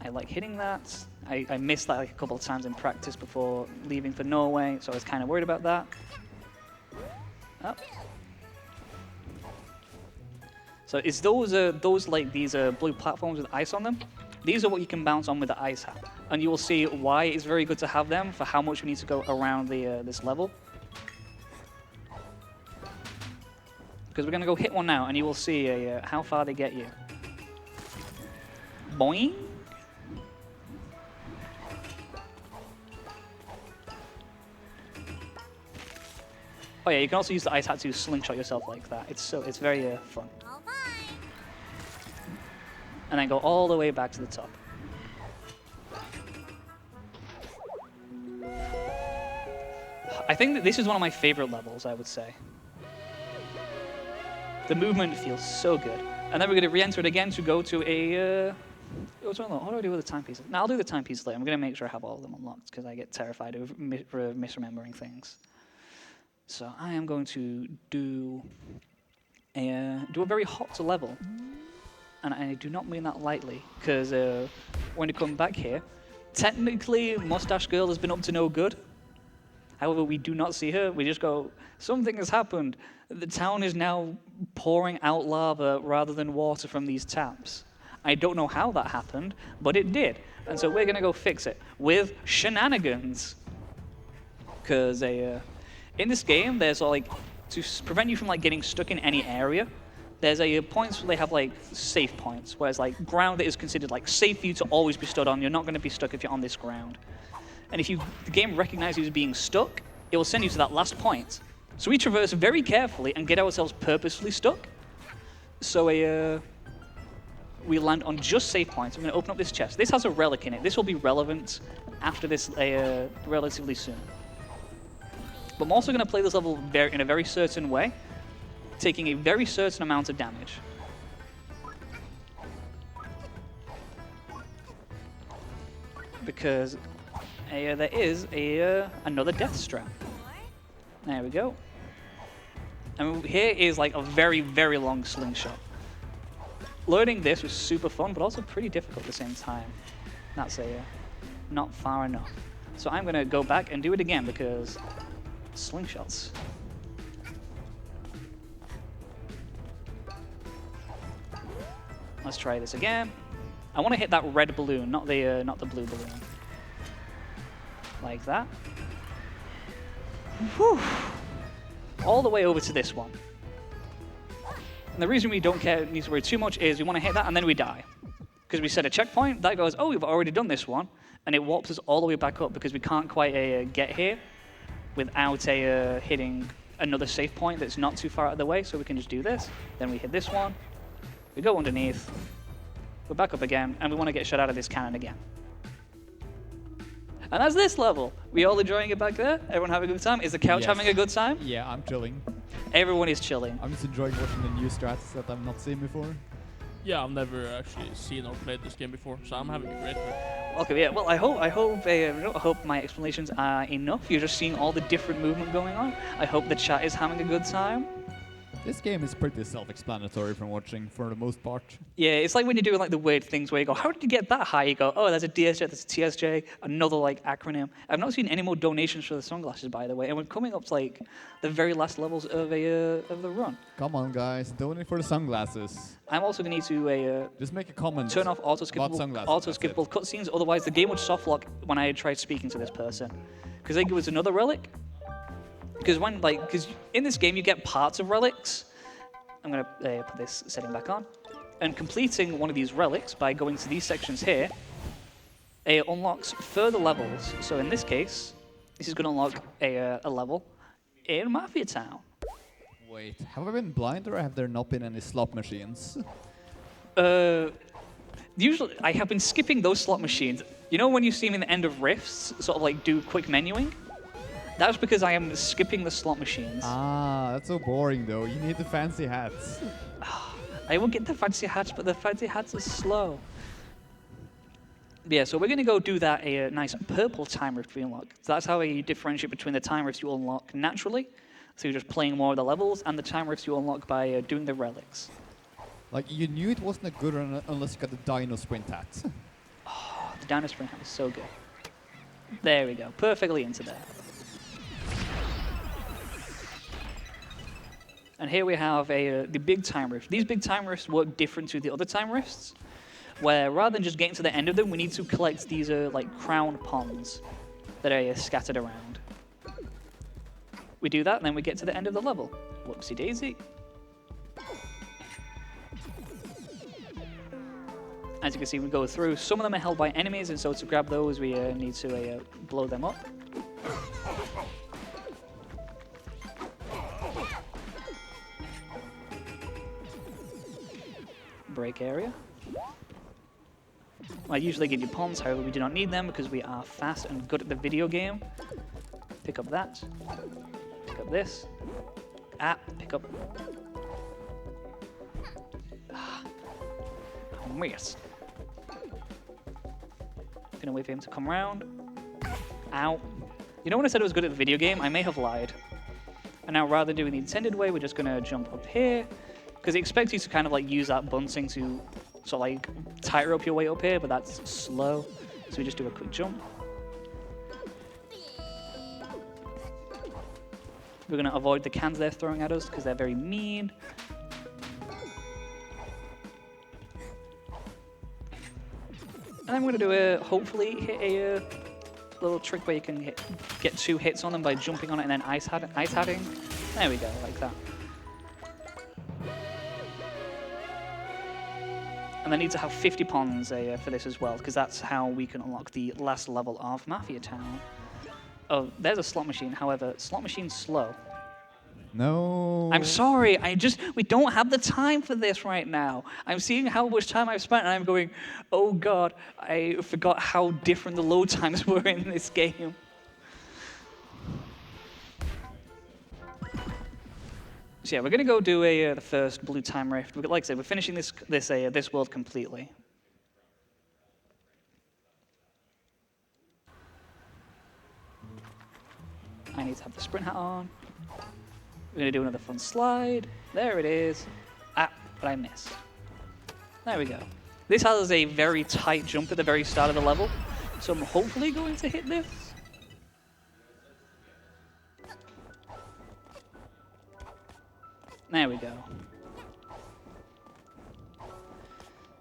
I like hitting that. I missed that like a couple of times in practice before leaving for Norway, so I was kind of worried about that. Up. So it's those like these blue platforms with ice on them. These are what you can bounce on with the ice hat, and you will see why it's very good to have them for how much we need to go around this level. Because we're gonna go hit one now, and you will see how far they get you. Boing. Oh yeah, you can also use the ice hat to slingshot yourself like that. It's very fun. And then go all the way back to the top. I think that this is one of my favorite levels, I would say. The movement feels so good. And then we're going to re-enter it again to go to a... How do I do with the timepieces? No, I'll do the timepieces later. I'm going to make sure I have all of them unlocked because I get terrified of misremembering things. So I am going to do a very hot level. And I do not mean that lightly, because when you come back here, technically Mustache Girl has been up to no good. However, we do not see her. We just go, something has happened. The town is now pouring out lava rather than water from these taps. I don't know how that happened, but it did. And so we're going to go fix it with shenanigans. Because in this game, there's like, to prevent you from like getting stuck in any area, there's points where they have like safe points, whereas like ground that is considered like safe for you to always be stood on. You're not going to be stuck if you're on this ground. And if the game recognizes you as being stuck, it will send you to that last point. So we traverse very carefully and get ourselves purposefully stuck. So we land on just safe points. I'm going to open up this chest. This has a relic in it. This will be relevant after this relatively soon. But I'm also going to play this level in a very certain way, taking a very certain amount of damage. Because there is another death strat. There we go. And here is like a very, very long slingshot. Learning this was super fun, but also pretty difficult at the same time. That's not far enough. So I'm going to go back and do it again because slingshots. Let's try this again. I want to hit that red balloon, not the blue balloon. Like that. Whew. All the way over to this one. And the reason we don't need to worry too much is we want to hit that and then we die. Because we set a checkpoint, that goes, oh, we've already done this one. And it warps us all the way back up because we can't quite get here without hitting another safe point that's not too far out of the way. So we can just do this. Then we hit this one. We go underneath. We're back up again. And we want to get shot out of this cannon again. And that's this level. We all enjoying it back there? Everyone having a good time? Is the couch having a good time? Yeah, I'm chilling. Everyone is chilling. I'm just enjoying watching the new strats that I've not seen before. Yeah, I've never actually seen or played this game before, so I'm having a great time. Okay, yeah. Well, I hope my explanations are enough. You're just seeing all the different movement going on. I hope the chat is having a good time. This game is pretty self-explanatory from watching for the most part. Yeah, it's like when you're doing like the weird things where you go, how did you get that high? You go, oh, there's a DSJ, there's a TSJ, another like acronym. I've not seen any more donations for the sunglasses, by the way, and we're coming up to like the very last levels of the run. Come on, guys, donate for the sunglasses. I'm also gonna need to Just make a comment. turn off about auto-skippable sunglasses, that's it. cutscenes. Otherwise, the game would soft lock when I tried speaking to this person, because I think it was another relic. Because in this game you get parts of relics. I'm gonna put this setting back on, and completing one of these relics by going to these sections here, it unlocks further levels. So in this case, this is gonna unlock a level in Mafia Town. Wait, have I been blind or have there not been any slot machines? Usually, I have been skipping those slot machines. You know when you see them in the end of Rifts, sort of like do quick menuing? That's because I am skipping the slot machines. Ah, that's so boring though. You need the fancy hats. I will get the fancy hats, but the fancy hats are slow. Yeah, so we're going to go do that a nice purple time rift we unlock. So that's how you differentiate between the time rifts you unlock naturally, so you're just playing more of the levels, and the time rifts you unlock by doing the relics. Like, you knew it wasn't a good run unless you got the Dino Sprint hat. Oh, the Dino Spring hat is so good. There we go, perfectly into there. And here we have the big time rift. These big time rifts work different to the other time rifts, where rather than just getting to the end of them, we need to collect these like crown ponds that are scattered around. We do that, and then we get to the end of the level. Whoopsie daisy. As you can see, we go through. Some of them are held by enemies, and so to grab those, we need to blow them up. Break area. I usually give you ponds, however we do not need them because we are fast and good at the video game. Pick up that. Pick up this. Pick up. I missed. Gonna wait for him to come around. Ow. You know when I said it was good at the video game? I may have lied. And now rather than doing the intended way, we're just gonna jump up here. Because it expects you to kind of like use that bunting to sort of like tire up your way up here, but that's slow. So we just do a quick jump. We're going to avoid the cans they're throwing at us because they're very mean. And then we're going to do hopefully hit a little trick where you can get 2 hits on them by jumping on it and then ice hatting. There we go, like that. And I need to have 50 ponds for this as well, because that's how we can unlock the last level of Mafia Town. Oh, there's a slot machine. However, slot machine's slow. No. I'm sorry. We don't have the time for this right now. I'm seeing how much time I've spent, and I'm going, oh God, I forgot how different the load times were in this game. So yeah, we're gonna go do the first blue time rift. Like I said, we're finishing this world completely. I need to have the sprint hat on. We're gonna do another fun slide. There it is. But I missed. There we go. This has a very tight jump at the very start of the level, so I'm hopefully going to hit this. There we go.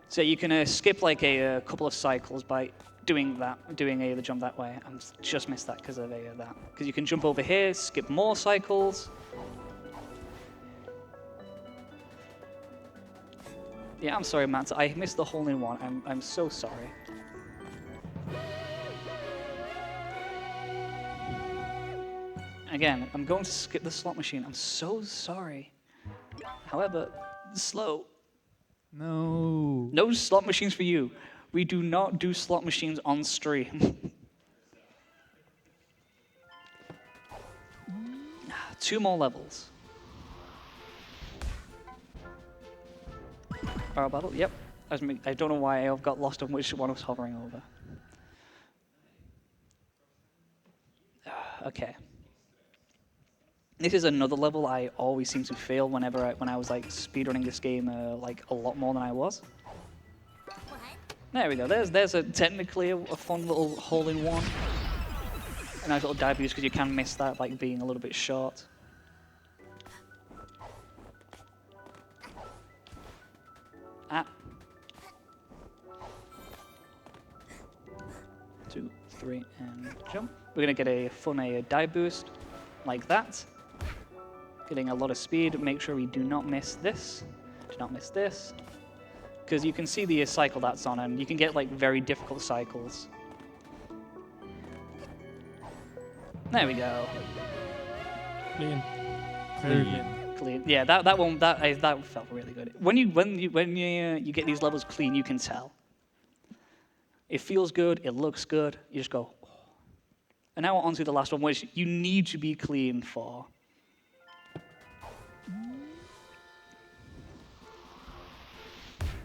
So you can skip like a couple of cycles by doing the jump that way. I just missed that because of that. Because you can jump over here, skip more cycles. Yeah, I'm sorry, Matt. I missed the hole in one. I'm so sorry. Again, I'm going to skip the slot machine. I'm so sorry. However, slow. No. No slot machines for you. We do not do slot machines on stream. 2 more levels. Barrel battle, yep. I don't know why I've got lost on which one I was hovering over. Okay. This is another level I always seem to fail when I was like speedrunning this game like a lot more than I was. There we go. There's technically a fun little hole-in-one. A nice little dive boost because you can miss that like being a little bit short. Ah. 2, 3, and jump. We're gonna get a fun dive boost like that. Getting a lot of speed. Make sure we do not miss this. Do not miss this. Because you can see the cycle that's on, and you can get like very difficult cycles. There we go. Clean. Clean. Yeah, that one that felt really good. When you get these levels clean, you can tell. It feels good. It looks good. You just go. Oh. And now on to the last one, which you need to be clean for.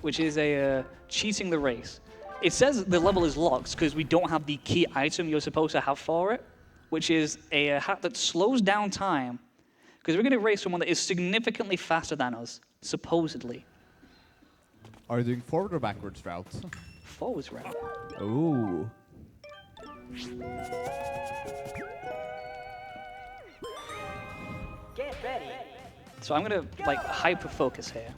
Which is cheating the race. It says the level is locked because we don't have the key item you're supposed to have for it, which is a hat that slows down time, because we're going to race someone that is significantly faster than us, supposedly. Are you doing forward or backwards routes? Forwards route. Ooh. Get ready. So I'm going to like hyper focus here.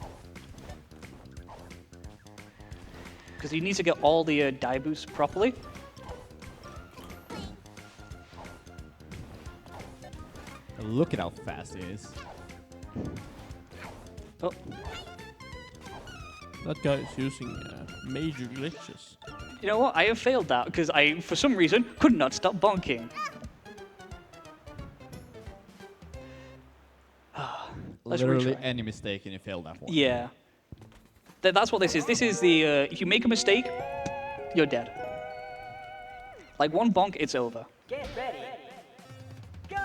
Because you need to get all the die boosts properly. Look at how fast it is. Oh, That guy is using major glitches. you know what? I have failed that because I, for some reason, could not stop bonking. Let's Literally retry. any mistake and you fail that one. Yeah. That's what this is. This is the, if you make a mistake, you're dead. Like one bonk, it's over. Get ready. Go.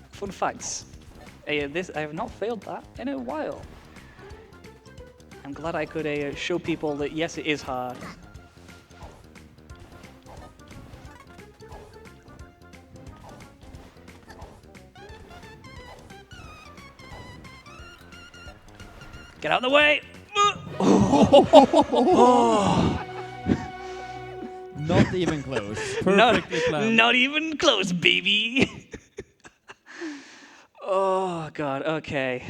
Fun facts. I have not failed that in a while. I'm glad I could show people that yes, it is hard. Get out of the way! Not even close. Perfectly planned. Not even close, baby. Oh god. Okay.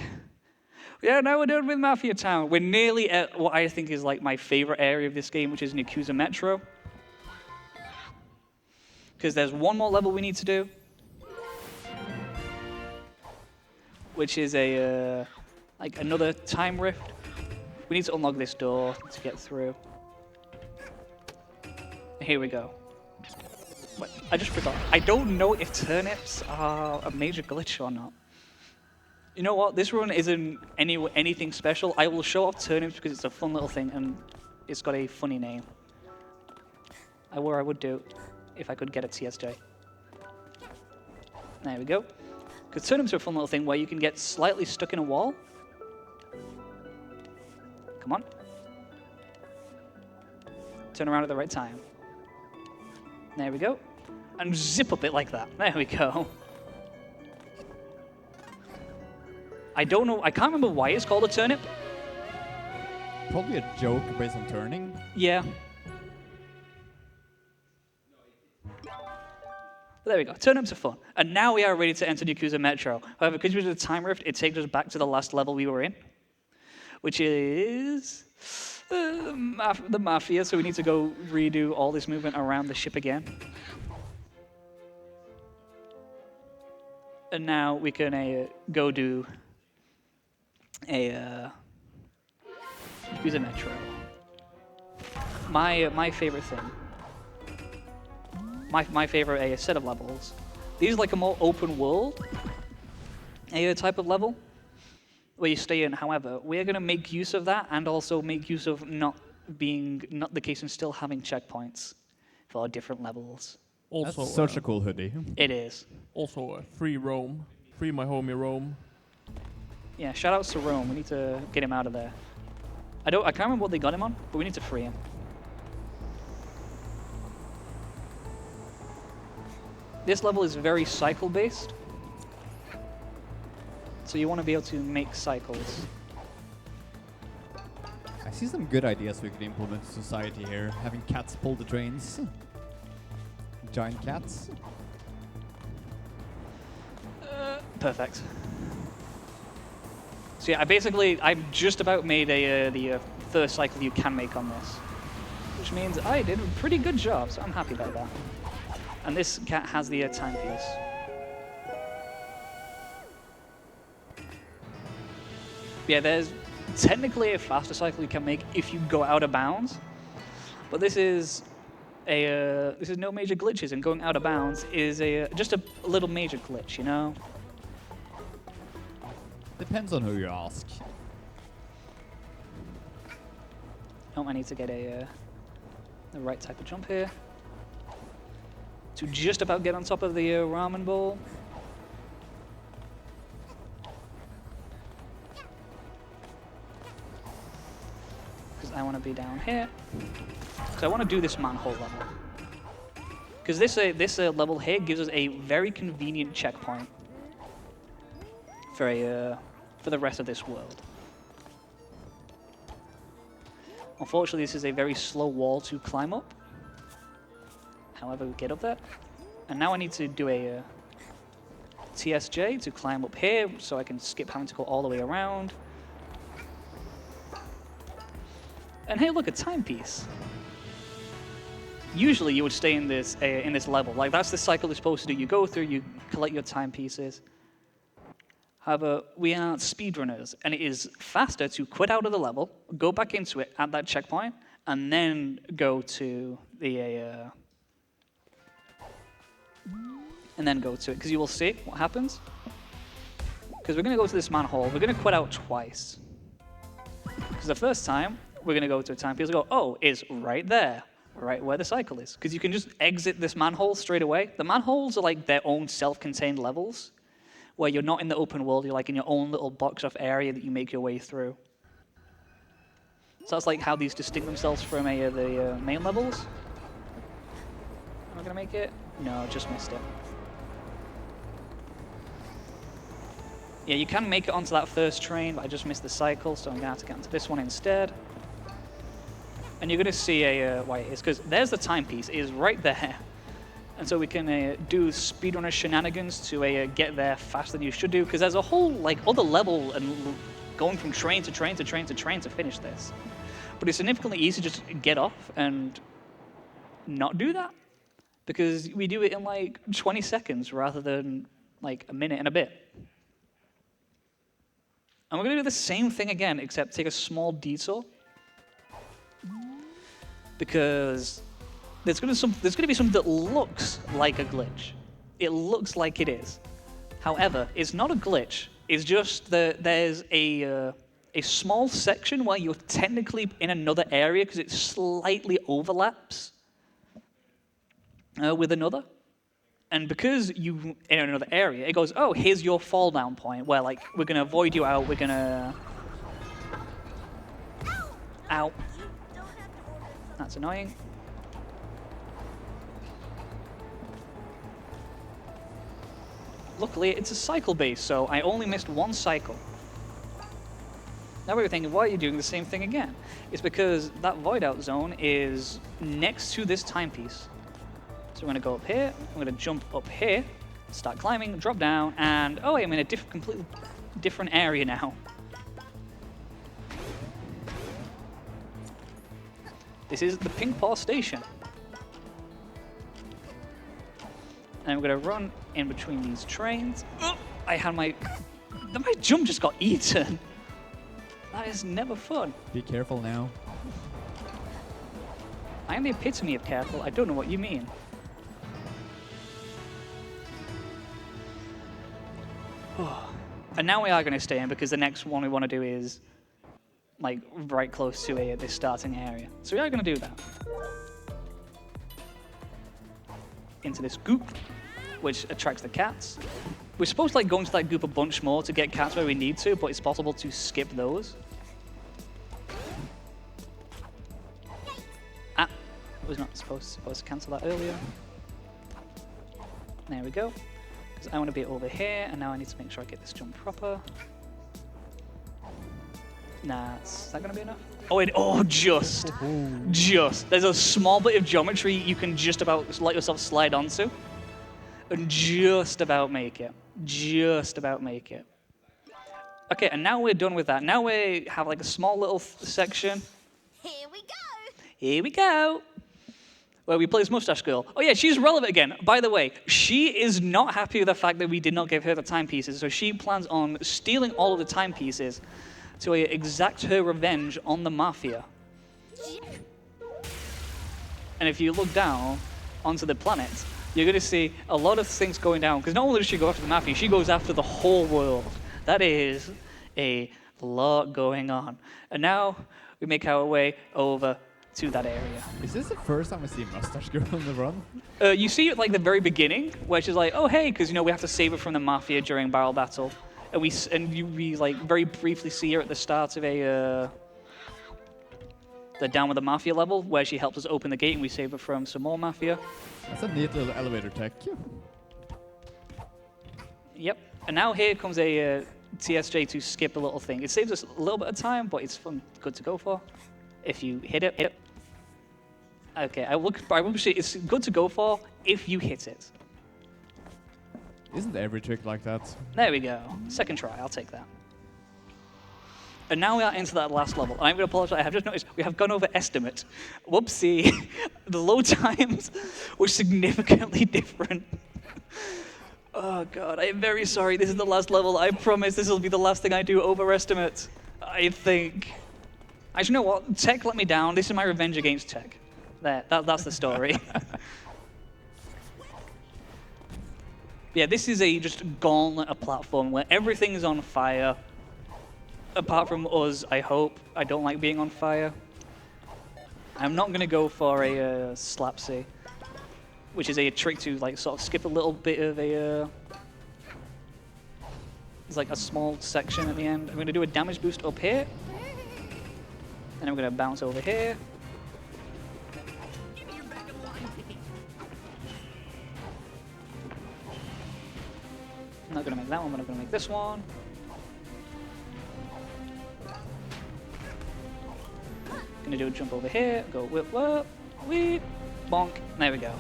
Yeah, now we're done with Mafia Town. We're nearly at what I think is like my favorite area of this game, which is Yakuza Metro. Because there's one more level we need to do, which is a like another time rift. We need to unlock this door to get through. Here we go. Wait, I just forgot. I don't know if turnips are a major glitch or not. You know what? This run isn't anything special. I will show off turnips because it's a fun little thing and it's got a funny name. I would do if I could get a TSJ. There we go. Because turnips are a fun little thing where you can get slightly stuck in a wall. Come on. Turn around at the right time. There we go. And zip up it like that. There we go. I don't know. I can't remember why it's called a turnip. Probably a joke based on turning. Yeah. But there we go. Turnips are fun. And now we are ready to enter Yakuza Metro. However, because we did a time rift, it takes us back to the last level we were in, which is the Mafia. So we need to go redo all this movement around the ship again. And now we can go do a Yakuza Metro. My favorite thing. My favorite set of levels. These are like a more open world type of level where you stay in. However, we're going to make use of that and also make use of not the case and still having checkpoints for different levels. Also, That's such a cool hoodie. It is. Also, free Rome. Free my homie Rome. Yeah, shout outs to Rome. We need to get him out of there. I can't remember what they got him on, but we need to free him. This level is very cycle based. So you want to be able to make cycles. I see some good ideas we could implement in society here. Having cats pull the trains. Giant cats. Perfect. So yeah, I've just about made the first cycle you can make on this. Which means I did a pretty good job, so I'm happy about that. And this cat has the timepiece. Yeah, there's technically a faster cycle you can make if you go out of bounds, but this is no major glitches, and going out of bounds is just a little major glitch, you know. Depends on who you ask. Oh, I need to get the right type of jump here to just about get on top of the ramen bowl. I want to be down here, because I want to do this manhole level. Because this level here gives us a very convenient checkpoint for the rest of this world. Unfortunately, this is a very slow wall to climb up. However, we get up there, and now I need to do a TSJ to climb up here, so I can skip having to go all the way around. And hey, look, a timepiece. Usually you would stay in this level. Like, that's the cycle you're supposed to do. You go through, you collect your timepieces. However, we are speedrunners, and it is faster to quit out of the level, go back into it at that checkpoint, and then go to the because you will see what happens. Because we're going to go to this manhole. We're going to quit out twice. Because the first time, we're going to go to a timepiece and go, oh, it's right there, right where the cycle is. Because you can just exit this manhole straight away. The manholes are like their own self-contained levels, where you're not in the open world, you're like in your own little box of area that you make your way through. So that's like how these distinct themselves from the main levels. Am I going to make it? No, just missed it. Yeah, you can make it onto that first train, but I just missed the cycle, so I'm going to have to get onto this one instead. And you're going to see why it is, because there's the timepiece, it is right there. And so we can do speedrunner shenanigans to get there faster than you should do, because there's a whole like other level and going from train to train to train to train to finish this. But it's significantly easier just to get off and not do that, because we do it in like 20 seconds rather than like a minute and a bit. And we're going to do the same thing again, except take a small detour. Because there's going to be something that looks like a glitch. It looks like it is. However, it's not a glitch. It's just that there's a small section where you're technically in another area because it slightly overlaps with another. And because you're in another area, it goes, oh, here's your fall down point, where like we're going to avoid you out, we're going to... Ow. That's annoying. Luckily, it's a cycle base, so I only missed one cycle. Now we were thinking, why are you doing the same thing again? It's because that void out zone is next to this timepiece. So we're going to go up here, we're going to jump up here, start climbing, drop down, and oh, I'm in a completely different area now. This is the Pink Paw Station. And we're going to run in between these trains. Oh, I had my jump just got eaten. That is never fun. Be careful now. I am the epitome of careful. I don't know what you mean. And now we are going to stay in because the next one we want to do is like right close to this starting area. So we are going to do that. Into this goop, which attracts the cats. We're supposed to like go into that goop a bunch more to get cats where we need to, but it's possible to skip those. I was not supposed to cancel that earlier. There we go. Because I want to be over here, and now I need to make sure I get this jump proper. Nah, is that going to be enough? Oh, just. There's a small bit of geometry you can just about let yourself slide onto. And just about make it. Just about make it. Okay, and now we're done with that. Now we have like a small little section. Here we go. Here we go. Where we play as Mustache Girl. Oh yeah, she's relevant again. By the way, she is not happy with the fact that we did not give her the timepieces, so she plans on stealing all of the timepieces to exact her revenge on the Mafia. And if you look down onto the planet, you're going to see a lot of things going down, because not only does she go after the Mafia, she goes after the whole world. That is a lot going on. And now we make our way over to that area. Is this the first time we see Mustache Girl on the run? You see it like the very beginning, where she's like, "Oh hey," because we have to save her from the Mafia during barrel battle, and we like very briefly see her at the start of the Down with the Mafia level, where she helps us open the gate and we save her from some more Mafia. That's a neat little elevator tech. Yep. And now here comes a TSJ to skip a little thing. It saves us a little bit of time, but it's fun, good to go for. If you hit it. Okay, I will say it's good to go for if you hit it. Isn't every trick like that? There we go. Second try, I'll take that. And now we are into that last level. I'm going to apologize, I have just noticed we have gone over estimate. Whoopsie. The load times were significantly different. Oh god, I am very sorry. This is the last level. I promise this will be the last thing I do overestimate. I think. Actually, you know what? Tech let me down. This is my revenge against Tech. That's the story. Yeah, this is a just gauntlet of platform where everything is on fire. Apart from us, I hope. I don't like being on fire. I'm not going to go for a slapsy, which is a trick to like sort of skip a little bit of a... It's like a small section at the end. I'm going to do a damage boost up here. And I'm going to bounce over here. I'm not going to make that one, but I'm going to make this one. Going to do a jump over here, go whip, whip, whip, bonk. There we go.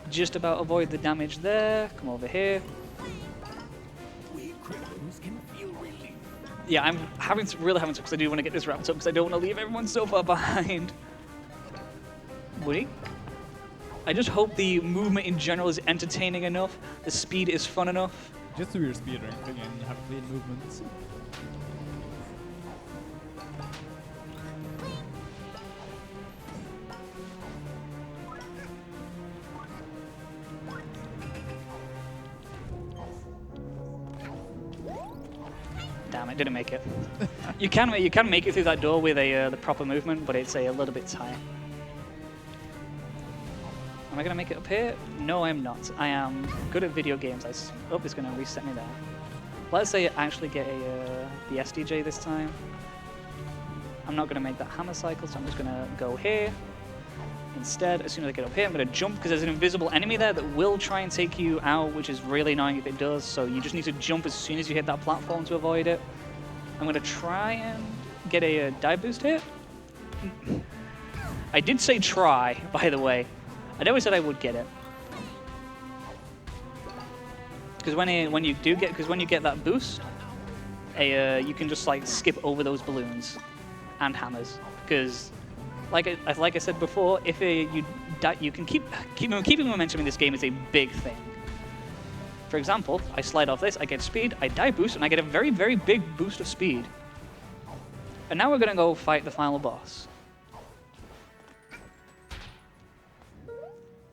Just about avoid the damage there. Come over here. Yeah, I'm really having to, because I do want to get this wrapped up, because I don't want to leave everyone so far behind. Woody? I just hope the movement in general is entertaining enough, the speed is fun enough. Just do your speedrunning thing and have clean movements. Damn, it didn't make it. You can make it through that door with the proper movement, but it's a little bit tight. Am I going to make it up here? No, I'm not. I am good at video games. Oh, it's going to reset me there. Let's say I actually get the SDJ this time. I'm not going to make that hammer cycle, so I'm just going to go here. Instead, as soon as I get up here, I'm going to jump, because there's an invisible enemy there that will try and take you out, which is really annoying if it does. So you just need to jump as soon as you hit that platform to avoid it. I'm going to try and get a dive boost here. I did say try, by the way. I never said I would get it. Because when you get that boost, you can just like skip over those balloons and hammers. Because like I said before, if you can keeping momentum in this game is a big thing. For example, I slide off this, I get speed, I dive boost, and I get a very, very big boost of speed. And now we're gonna go fight the final boss.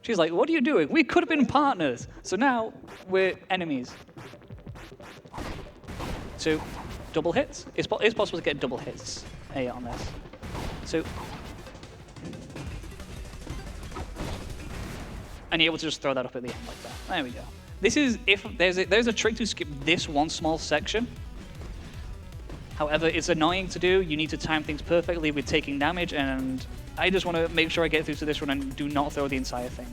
She's like, what are you doing? We could have been partners. So now we're enemies. So, double hits. It's possible to get double hits on this. So, and you're able to just throw that up at the end like that. There we go. This is, if there's a trick to skip this one small section. However, it's annoying to do. You need to time things perfectly with taking damage, and I just want to make sure I get through to this run and do not throw the entire thing.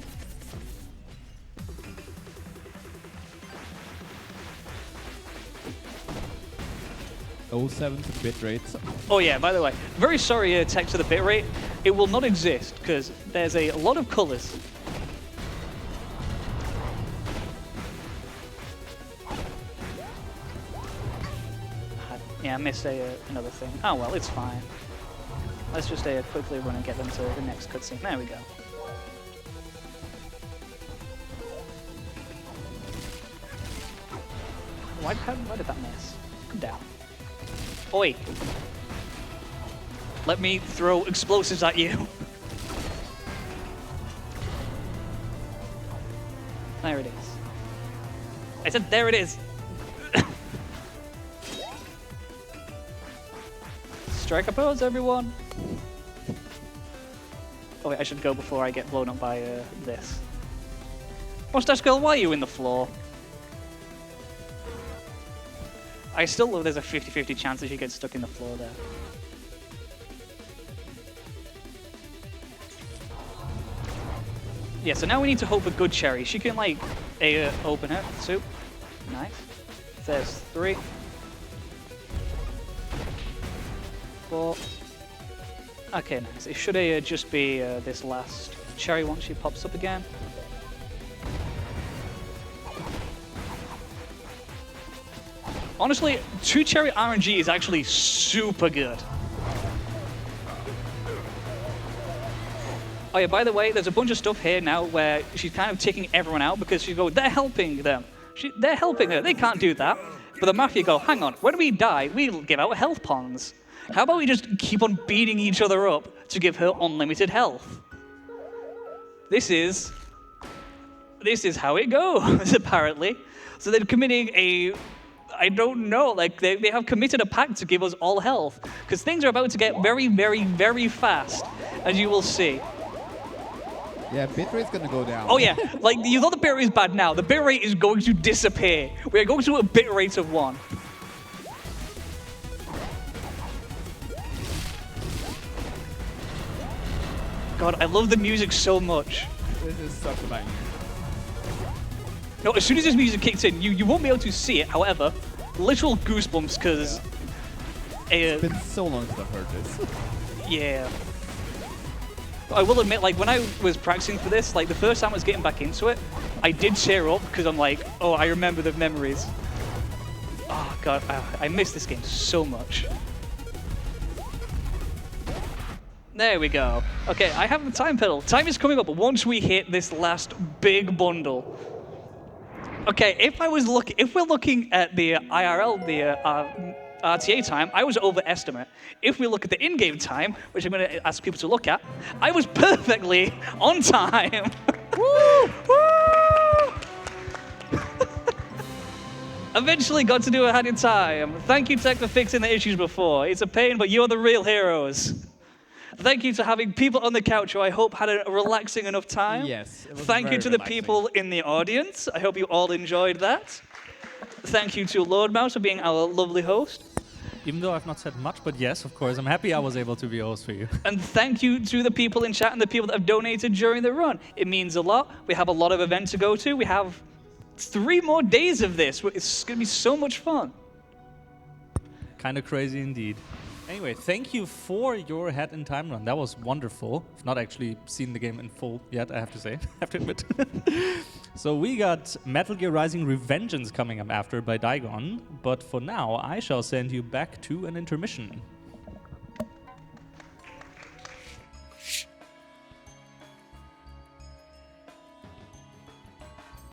'07 to bit rates. Oh yeah, by the way, very sorry text to the bitrate. It will not exist because there's a lot of colors. Yeah, I missed another thing. Oh well, it's fine. Let's just quickly run and get them to the next cutscene. There we go. Why did that miss? Come down. Oi! Let me throw explosives at you. There it is. I said there it is. Strike a pose, everyone. Oh wait, I should go before I get blown up by this. Mustache girl, why are you in the floor? I still love there's a 50-50 chance that she gets stuck in the floor there. Yeah, so now we need to hope for good Cherry. She can like open it. Soup. Nice. There's 3. 4. Okay, nice. It should just be this last Cherry once she pops up again. Honestly, 2 Cherry RNG is actually super good. Oh yeah, by the way, there's a bunch of stuff here now where she's kind of taking everyone out because she's going, they're helping them. They're helping her, they can't do that. But the Mafia go, hang on, when we die, we'll give out health pawns. How about we just keep on beating each other up to give her unlimited health? This is how it goes, apparently. So they're committing I don't know, like they have committed a pact to give us all health. Because things are about to get very, very, very fast, as you will see. Yeah, bitrate's gonna go down. Oh yeah, like you thought the bitrate is bad now. The bitrate is going to disappear. We are going to a bitrate of 1. God, I love the music so much. This is such a banger. No, as soon as this music kicks in, you won't be able to see it. However, literal goosebumps because it's been so long since I've heard this. Yeah. I will admit, like when I was practicing for this, like the first time I was getting back into it, I did cheer up because I'm like, oh, I remember the memories. Oh God, I miss this game so much. There we go. Okay, I have the time pedal. Time is coming up once we hit this last big bundle. Okay, if we're looking at the IRL, the RTA time, I was overestimate. If we look at the in-game time, which I'm going to ask people to look at, I was perfectly on time. Woo! Woo! Eventually got to do a hand in time. Thank you, Tech, for fixing the issues before. It's a pain, but you're the real heroes. Thank you to having people on the couch who I hope had a relaxing enough time. Yes, it was Thank you very to the relaxing. people in the audience. I hope you all enjoyed that. Thank you to Lord Mouse for being our lovely host. Even though I've not said much, but yes, of course, I'm happy I was able to be a host for you. And thank you to the people in chat and the people that have donated during the run. It means a lot. We have a lot of events to go to. We have 3 more days of this. It's going to be so much fun. Kind of crazy indeed. Anyway, thank you for your head in time run. That was wonderful. I've not actually seen the game in full yet, I have to say. I have to admit. So we got Metal Gear Rising Revengeance coming up after by Daigon. But for now, I shall send you back to an intermission.